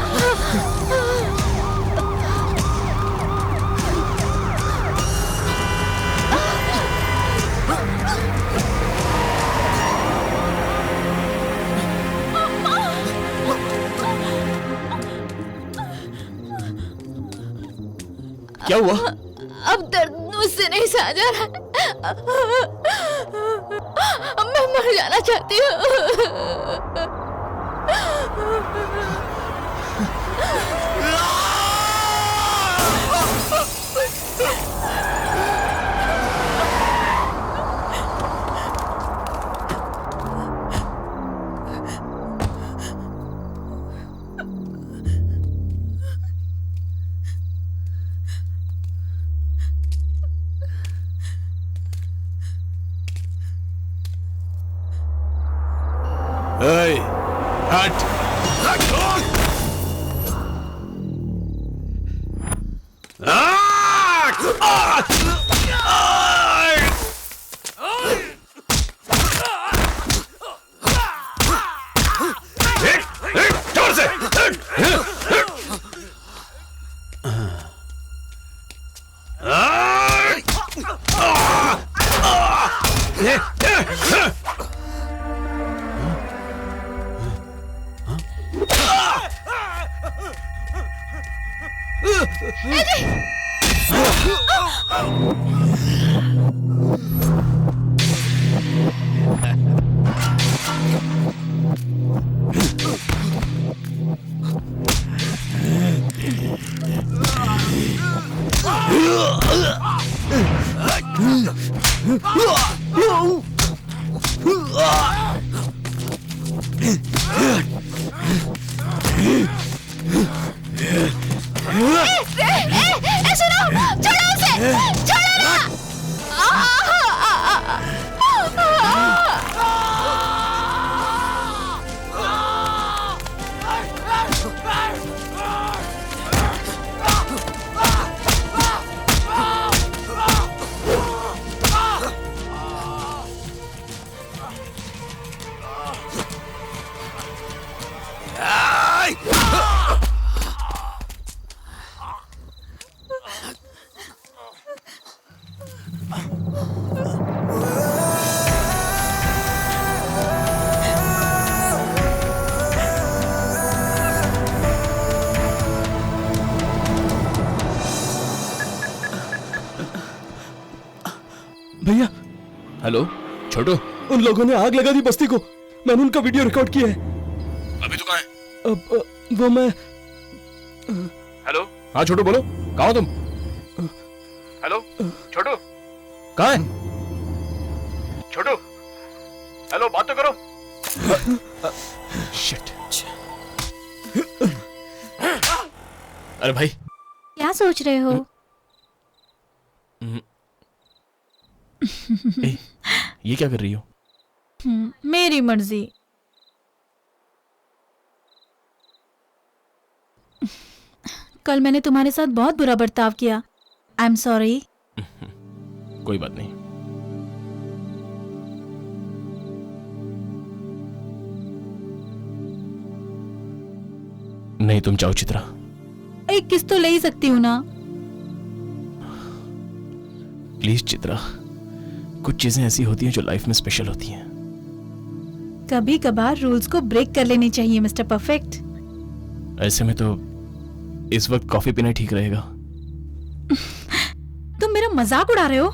क्या हुआ? अब दर्द मुझसे नहीं सहा जा रहा। मैं मर जाना चाहती हूँ। Hey, hut! भैया। हेलो छोटू। उन लोगों ने आग लगा दी बस्ती को। मैंने उनका वीडियो रिकॉर्ड किया है। अभी तो कहाँ है? वो मैं। हेलो। हाँ छोटू बोलो, कहाँ हो तुम? हेलो छोटू, कहाँ है? छोटू, हेलो बात तो करो। शिट। अरे भाई क्या सोच रहे हो? ए, ये क्या कर रही हो? मेरी मर्जी। कल मैंने तुम्हारे साथ बहुत बुरा बर्ताव किया। I am sorry. कोई बात नहीं। नहीं तुम चाहो चित्रा। एक किस तो ले ही सकती हूँ ना। प्लीज चित्रा, कुछ चीजें ऐसी होती हैं जो लाइफ में स्पेशल होती हैं। कभी कभार रूल्स को ब्रेक कर लेनी चाहिए मिस्टर परफेक्ट। ऐसे में तो इस वक्त कॉफी पीना ठीक रहेगा। तुम मेरा मजाक उड़ा रहे हो?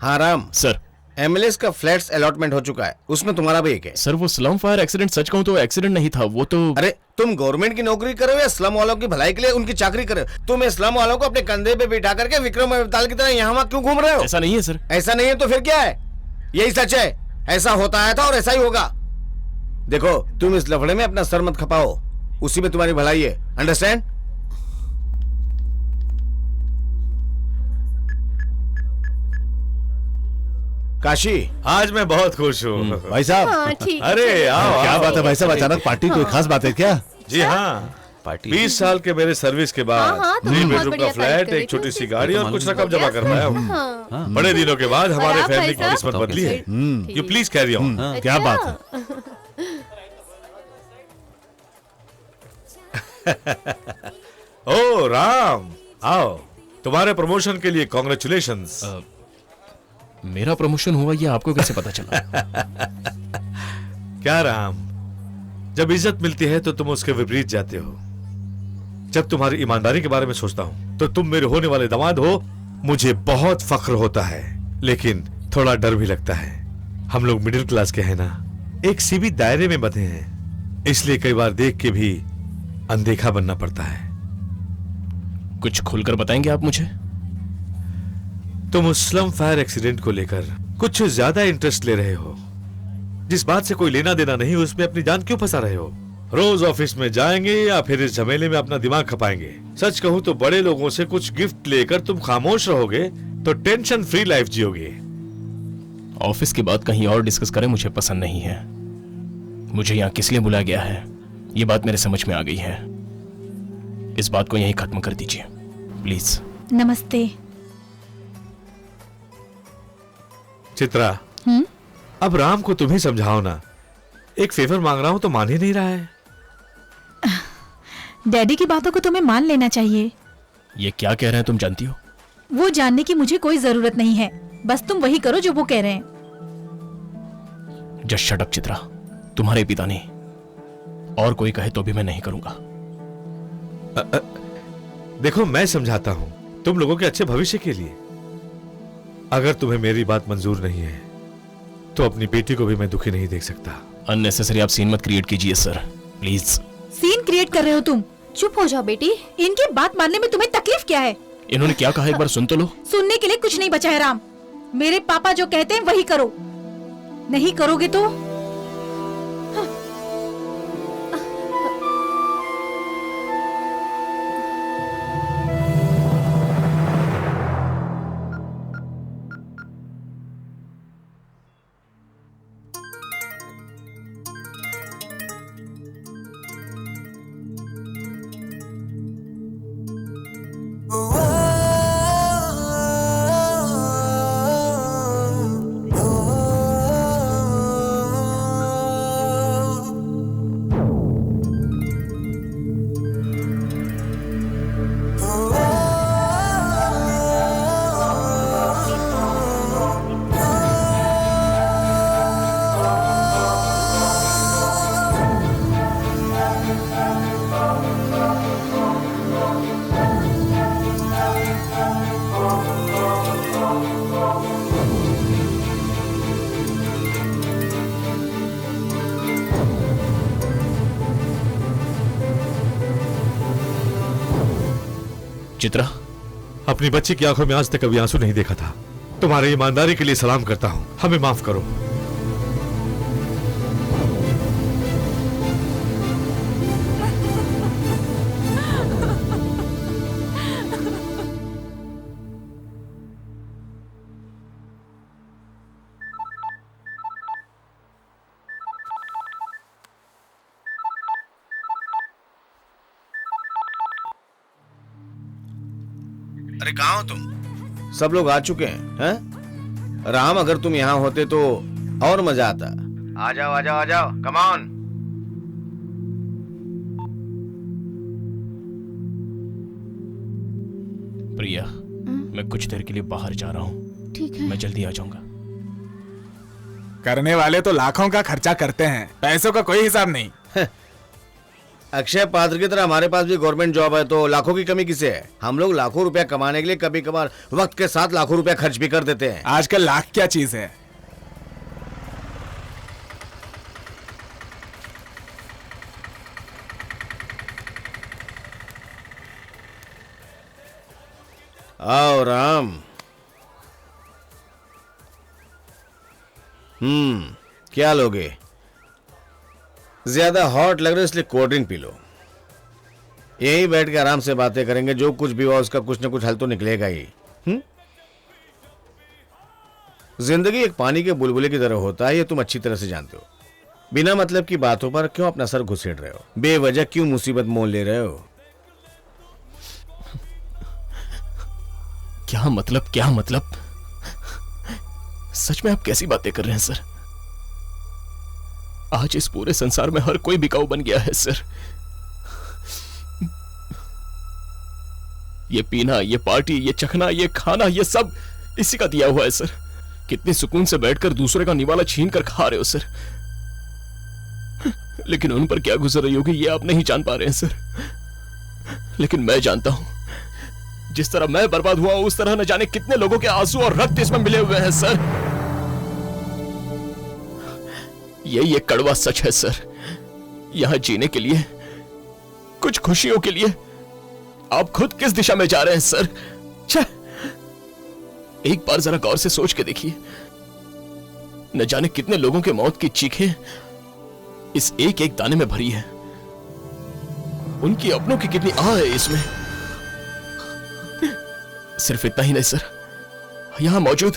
हाँ राम सर, एमएलएस का फ्लैट्स अलॉटमेंट हो चुका है, उसमें तुम्हारा भी एक है। सर वो स्लम फायर एक्सीडेंट सच कहूं तो एक्सीडेंट नहीं था, वो तो। अरे तुम गवर्नमेंट की नौकरी करो या स्लम वालों की भलाई के लिए उनकी चाकरी करो? तुम स्लम वालों को अपने कंधे पे बिठा करके विक्रम अवतार की तरह यहाँ वहाँ क्यों घूम रहे हो? ऐसा नहीं है सर। ऐसा नहीं है तो फिर क्या है? यही सच है, ऐसा होता आया था और ऐसा ही होगा। देखो तुम इस लफड़े में अपना सर मत खपाओ, उसी में तुम्हारी भलाई है। अंडरस्टैंड? काशी, आज मैं बहुत खुश हूँ भाई साहब। हाँ, ठीक है, अरे चलो। आओ क्या आओ। बात है भाई साहब, अचानक पार्टी? कोई खास बात है क्या? जी हाँ, 20 साल के मेरे सर्विस के बाद हाँ, तो 3 बहुत बेडरूम बढ़िया का फ्लैट, तारीफ एक छोटी कर सी रही गाड़ी थी। और कुछ रकम जमा कर पाया हूँ। हाँ। बड़े दिनों के बाद हमारे और आप फैमिली भाई की किस्मत साहब? बदली है। ठीक। You please carry on. क्या बात है? ओ राम, आओ, तुम्हारे प्रमोशन के लिए कॉन्ग्रेचुलेशंस। मेरा प्रमोशन हुआ ये आपको कैसे पता चला? क्या राम, जब इज्जत मिलती है तो तुम उसके विपरीत जाते हो। जब तुम्हारी ईमानदारी के बारे में सोचता हूं तो तुम मेरे होने वाले दामाद हो, मुझे बहुत फख्र होता है, लेकिन थोड़ा डर भी लगता है। हम लोग मिडिल क्लास के हैं ना, एक सीमित दायरे में बंधे हैं, इसलिए कई बार देख के भी अनदेखा बनना पड़ता है। कुछ खुलकर बताएंगे आप मुझे? तुम उस स्लम फायर एक्सीडेंट को लेकर कुछ ज्यादा इंटरेस्ट ले रहे हो। जिस बात से कोई लेना देना नहीं, उसमें अपनी जान क्यों फंसा रहे हो? रोज ऑफिस में जाएंगे या फिर इस झमेले में अपना दिमाग खपाएंगे? सच कहूं तो बड़े लोगों से कुछ गिफ्ट लेकर तुम खामोश रहोगे तो टेंशन फ्री लाइफ जियोगे। ऑफिस की बात कहीं और डिस्कस करें, मुझे पसंद नहीं है। मुझे यहाँ किस लिए बुलाया गया है ये बात मेरे समझ में आ गई है। इस बात को यहीं खत्म कर दीजिए प्लीज। नमस्ते। चित्रा, अब राम को तुम ही समझाओ ना। एक फेवर मांग रहा हूं तो मान ही नहीं रहा है। डैडी की बातों को तुम्हें मान लेना चाहिए। ये क्या कह रहे हैं तुम जानती हो? वो जानने की मुझे कोई जरूरत नहीं है, बस तुम वही करो जो वो कह रहे हैं। जस्ट शट अप चित्रा, तुम्हारे पिता ने, और कोई कहे तो भी मैं नहीं करूंगा। देखो मैं समझाता हूं, तुम लोगों के अच्छे भविष्य के लिए। अगर तुम्हें मेरी बात मंजूर नहीं है तो अपनी बेटी को भी मैं दुखी नहीं देख सकता। अननेसेसरी आप सीन मत क्रिएट कीजिए सर, प्लीज। सीन क्रिएट कर रहे हो तुम? चुप हो जाओ बेटी। इनकी बात मानने में तुम्हें तकलीफ क्या है? इन्होंने क्या कहा एक बार सुन तो लो। सुनने के लिए कुछ नहीं बचा है राम। मेरे पापा जो कहते हैं वही करो, नहीं करोगे तो चित्रा, अपनी बच्ची की आंखों में आज तक कभी आंसू नहीं देखा था। तुम्हारी ईमानदारी के लिए सलाम करता हूं, हमें माफ करो। अरे कहाँ हो तुम? सब लोग आ चुके हैं? राम, अगर तुम यहाँ होते तो और मजा आता। आ जाओ आ जाओ आ जाओ, कम ऑन। प्रिया, मैं कुछ देर के लिए बाहर जा रहा हूँ। ठीक है। मैं जल्दी आ जाऊंगा। करने वाले तो लाखों का खर्चा करते हैं, पैसों का कोई हिसाब नहीं। अक्षय पात्र की तरह हमारे पास भी गवर्नमेंट जॉब है, तो लाखों की कमी किसे है? हम लोग लाखों रुपया कमाने के लिए कभी कभार वक्त के साथ लाखों रुपया खर्च भी कर देते हैं। आजकल लाख क्या चीज है? आओ राम। क्या लोगे? ज्यादा हॉट लग रहा है इसलिए कोल्ड ड्रिंक पी लो। यहीं बैठ के आराम से बातें करेंगे, जो कुछ भी हुआ उसका कुछ ना कुछ हल तो निकलेगा ही। जिंदगी एक पानी के बुलबुले की तरह होता है, ये तुम अच्छी तरह से जानते हो। बिना मतलब की बातों पर क्यों अपना सर घुसेड़ रहे हो? बेवजह क्यों मुसीबत मोल ले रहे हो? क्या मतलब, क्या मतलब? सच में आप कैसी बातें कर रहे हैं सर? आज इस पूरे संसार में हर कोई बिकाऊ बन गया है सर। ये पीना, ये पार्टी, ये चखना, ये खाना, ये सब इसी का दिया हुआ है सर। कितने सुकून से बैठकर दूसरे का निवाला छीन कर खा रहे हो सर। लेकिन उन पर क्या गुजर रही होगी ये आप नहीं जान पा रहे हैं सर। लेकिन मैं जानता हूं, जिस तरह मैं बर्बाद हुआ उस तरह न जाने कितने लोगों के आंसू और रक्त इसमें मिले हुए हैं सर। ये कड़वा सच है सर। यहां जीने के लिए, कुछ खुशियों के लिए आप खुद किस दिशा में जा रहे हैं सर? एक बार जरा गौर से सोच के देखिए, न जाने कितने लोगों के मौत की चीखें इस एक एक दाने में भरी है। उनकी अपनों की कितनी आह है इसमें। सिर्फ इतना ही नहीं सर, यहां मौजूद,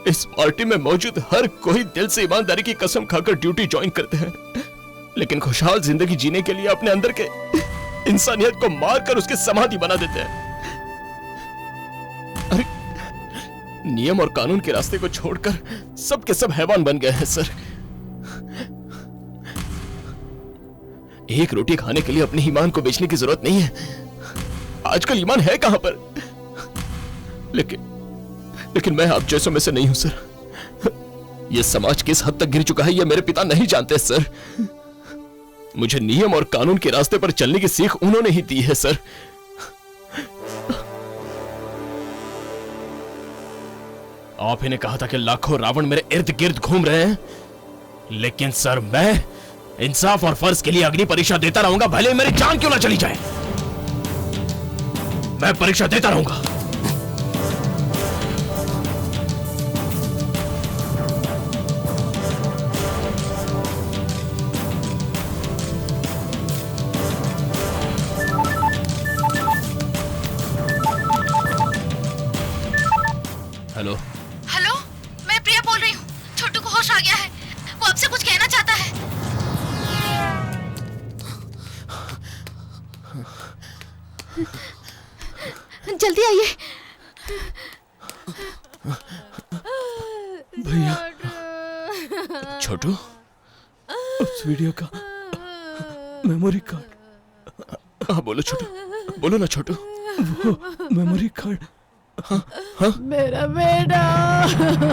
इस पार्टी में मौजूद हर कोई दिल से ईमानदारी की कसम खाकर ड्यूटी ज्वाइन करते हैं, लेकिन खुशहाल जिंदगी जीने के लिए अपने अंदर के इंसानियत को मारकर उसकी समाधि बना देते हैं। अरे नियम और कानून के रास्ते को छोड़कर सब के सब हैवान बन गए हैं सर। एक रोटी खाने के लिए अपने ईमान को बेचने की जरूरत नहीं है। आजकल ईमान है कहां पर? लेकिन मैं आप जैसों में से नहीं हूं सर। यह समाज किस हद तक गिर चुका है यह मेरे पिता नहीं जानते सर। मुझे नियम और कानून के रास्ते पर चलने की सीख उन्होंने ही दी है सर। आप ही ने कहा था कि लाखों रावण मेरे इर्द गिर्द घूम रहे हैं, लेकिन सर मैं इंसाफ और फर्ज के लिए अग्नि परीक्षा देता रहूंगा, भले मेरी जान क्यों ना चली जाए। मैं परीक्षा देता रहूंगा। हेलो हेलो, मैं प्रिया बोल रही हूँ। छोटू को होश आ गया है, वो आपसे कुछ कहना चाहता है। जल्दी आइए। भैया, छोटू, उस वीडियो का मेमोरी कार्ड। हाँ बोलो छोटू, बोलो ना छोटू। वो मेमोरी कार्ड। हाँ हाँ मेरा बेटा छोटू,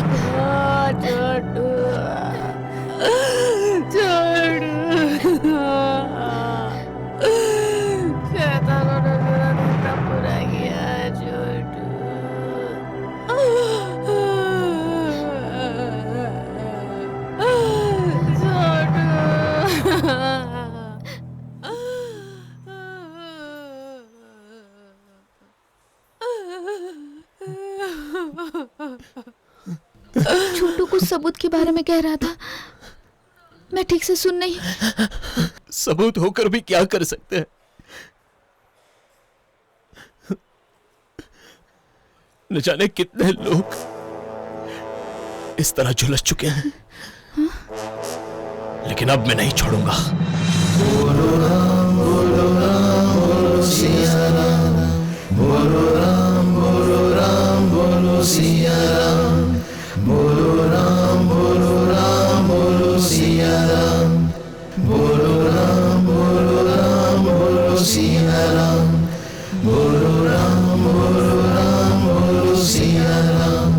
शैतानों ने मेरा रिश्ता पूरा किया है छोटू। छोटू छोटू कुछ सबूत के बारे में कह रहा था, मैं ठीक से सुन नहीं। सबूत होकर भी क्या कर सकते हैं? न जाने कितने लोग इस तरह झुलस चुके हैं, लेकिन अब मैं नहीं छोड़ूंगा। बोलो राम बोलो राम बोलो सिया राम, बोलो राम बोलो राम बोलो सिया राम, बोलो राम बोलो राम बोलो सिया राम, बोलो राम बोलो राम बोलो सिया राम, बोलो राम बोलो राम बोलो सिया राम,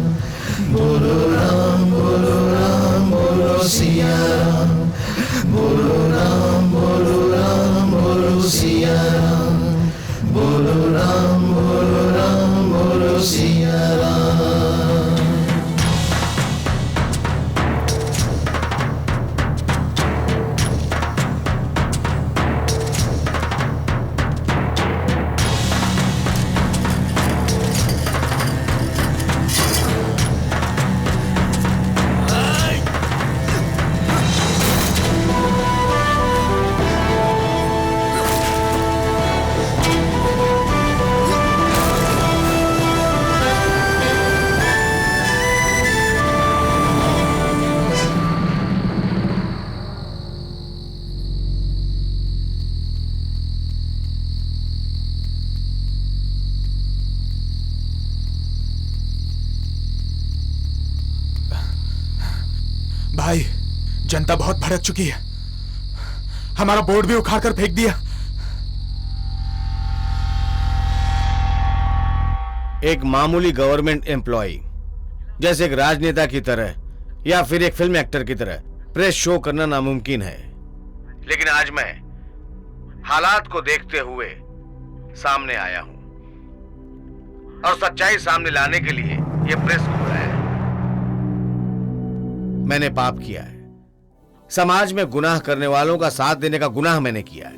बोलो राम बोलो राम बोलो सिया राम, बोलो राम बोलो राम बोलो सिया राम, बोलो राम बोलो राम बोलो सिया राम। भाई, जनता बहुत भड़क चुकी है, हमारा बोर्ड भी उखाड़ कर फेंक दिया। एक मामूली गवर्नमेंट एम्प्लॉय जैसे एक राजनेता की तरह या फिर एक फिल्म एक्टर की तरह प्रेस शो करना नामुमकिन है, लेकिन आज मैं हालात को देखते हुए सामने आया हूं और सच्चाई सामने लाने के लिए यह प्रेस को बुलाया है। मैंने पाप किया है, समाज में गुनाह करने वालों का साथ देने का गुनाह मैंने किया है,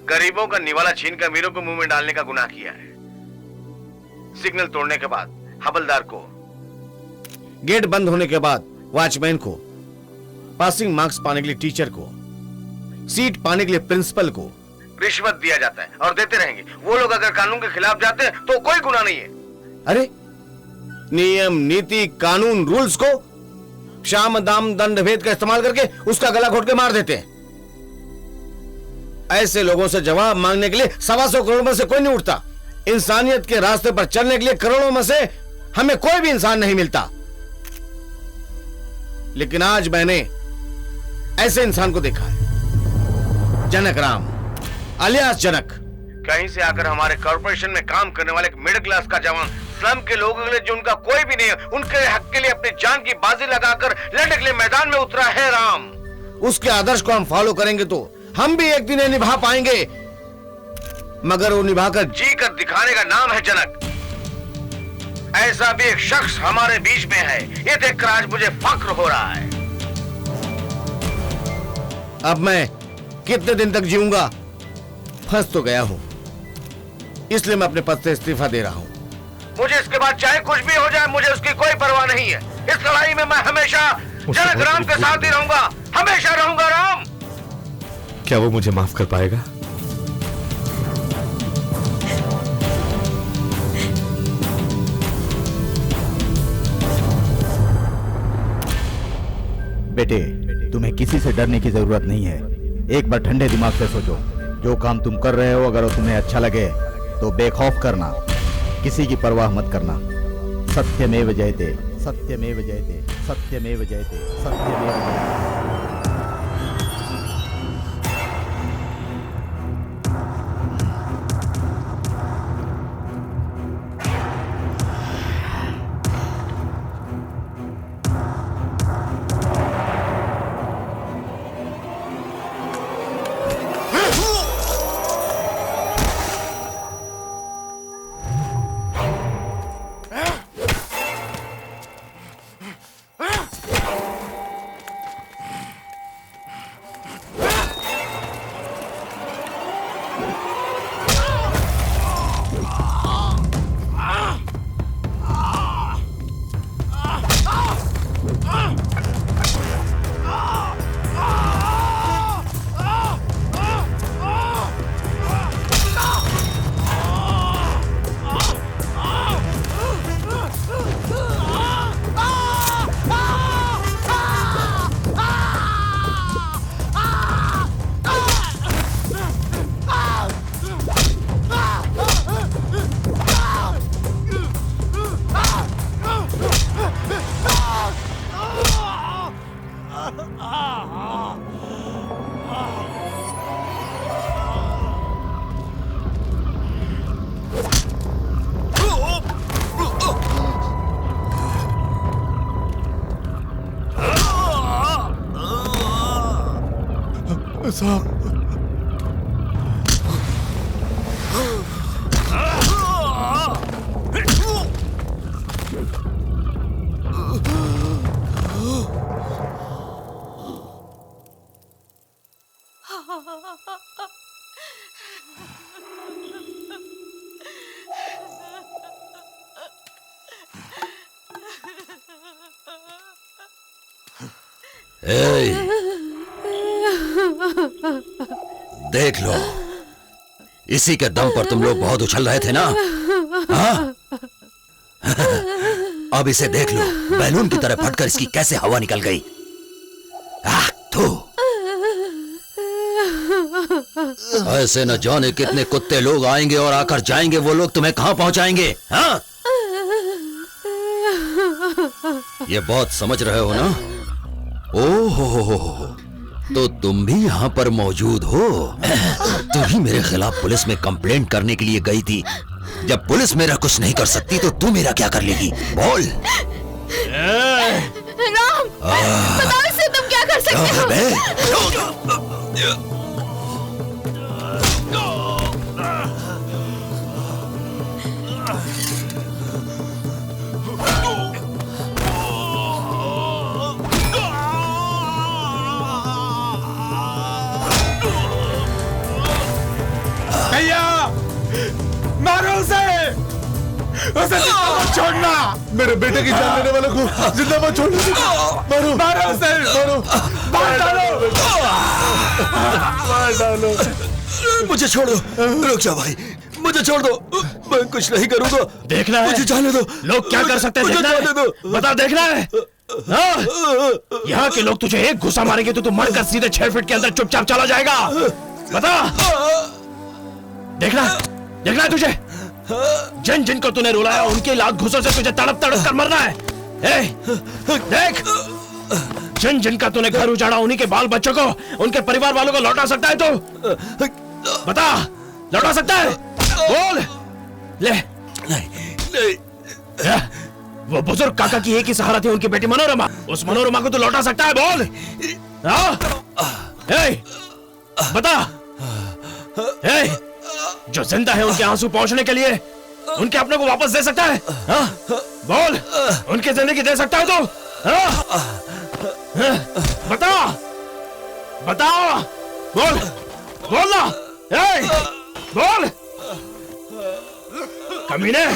गरीबों का निवाला छीनकर अमीरों को मुंह में डालने का गुनाह किया है, सिग्नल तोड़ने के बाद हवलदार को, गेट बंद होने के बाद वॉचमैन को, पासिंग मार्क्स पाने के लिए टीचर को, सीट पाने के लिए प्रिंसिपल को रिश्वत दिया जाता है और देते रहेंगे। वो लोग अगर कानून के खिलाफ जाते हैं तो कोई गुनाह नहीं है। अरे नियम नीति कानून रूल्स को शाम दाम दंड भेद का इस्तेमाल करके उसका गला घोट के मार देते हैं। ऐसे लोगों से जवाब मांगने के लिए 125 करोड़ में से कोई नहीं उठता। इंसानियत के रास्ते पर चलने के लिए करोड़ों में से हमें कोई भी इंसान नहीं मिलता, लेकिन आज मैंने ऐसे इंसान को देखा है, जनक राम अलियास जनक। कहीं से आकर हमारे कॉर्पोरेशन में काम करने वाले एक मिडिल क्लास का जवान, स्लम के लोगों के लिए जो उनका कोई भी नहीं है, उनके हक के लिए अपनी जान की बाजी लगाकर लड़ने के लिए मैदान में उतरा है राम। उसके आदर्श को हम फॉलो करेंगे तो हम भी एक दिन ये निभा पाएंगे, मगर वो निभाकर जी कर दिखाने का नाम है जनक। ऐसा भी एक शख्स हमारे बीच में है, ये देखकर आज मुझे फख्र हो रहा है। अब मैं कितने दिन तक जीऊंगा? फंस तो गया हूं, इसलिए मैं अपने पद से इस्तीफा दे रहा हूं। मुझे इसके बाद चाहे कुछ भी हो जाए, मुझे उसकी कोई परवाह नहीं है। इस लड़ाई में मैं हमेशा जनक राम के साथ ही रहूंगा, हमेशा रहूंगा राम। क्या वो मुझे माफ कर पाएगा? बेटे, तुम्हें किसी से डरने की जरूरत नहीं है। एक बार ठंडे दिमाग से सोचो, जो काम तुम कर रहे हो अगर वो तुम्हें अच्छा लगे तो बेखौफ करना, किसी की परवाह मत करना। सत्यमेव जयते, सत्यमेव जयते, सत्यमेव जयते, सत्यमेव जयते। साहब। देख लो, इसी के दम पर तुम लोग बहुत उछल रहे थे ना? हाँ? अब इसे देख लो, बैलून की तरह फटकर इसकी कैसे हवा निकल गई। थू। ऐसे न जाने कितने कुत्ते लोग आएंगे और आकर जाएंगे, वो लोग तुम्हें कहां पहुंचाएंगे? हाँ? ये बहुत समझ रहे हो ना? ओहो, तो तुम भी यहाँ पर मौजूद हो। तुम ही मेरे खिलाफ पुलिस में कंप्लेंट करने के लिए गई थी। जब पुलिस मेरा कुछ नहीं कर सकती तो तू मेरा क्या कर लेगी? बोल। राम, बताओ इससे तुम क्या कर सकते हो? मारो उसे जिंदा मत छोड़ना। मेरे बेटे की जान लेने वालों को जिंदा मत छोड़ना। मारो मारो उसे, मारो, मार डालो, मार डालो। मुझे छोड़ दो, रुक जा भाई, मुझे छोड़ दो, मैं कुछ नहीं करूंगा। देखना है, मुझे जाने दो। लोग क्या कर सकते हैं, मुझे देखना जाने है। दो। बता, देखना है। हाँ? यहाँ के लोग तुझे एक घुसा मारेंगे तो तू मरकर सीधे 6 फीट के अंदर चुपचाप चला जाएगा। बता, देखना, देखना है तुझे। जिन जिनको तूने रुलाया उनके लात घुसों से तुझे तड़प तड़प कर मरना है। देख, जिन जिनका तूने घर उजाड़ा उन्हीं के बाल बच्चों को, उनके परिवार वालों को लौटा सकता है तू? बता, लौटा सकता है? बोल। ले, नहीं। वो बुजुर्ग काका की एक ही सहारा थी, उनकी बेटी मनोरमा। उस मनोरमा को तू लौटा सकता है? बोल। बता। जो जिंदा है उनके आंसू पहुंचने के लिए उनके अपने को वापस दे सकता है? हाँ? बोल, उनकी जिंदगी दे सकता है तू? बता, बता, बोल, बोलना, बोल, कमीने।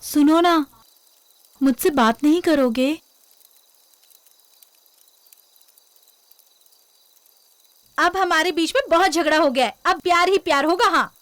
सुनो ना, मुझसे बात नहीं करोगे? अब हमारे बीच में बहुत झगड़ा हो गया है, अब प्यार ही प्यार होगा। हाँ,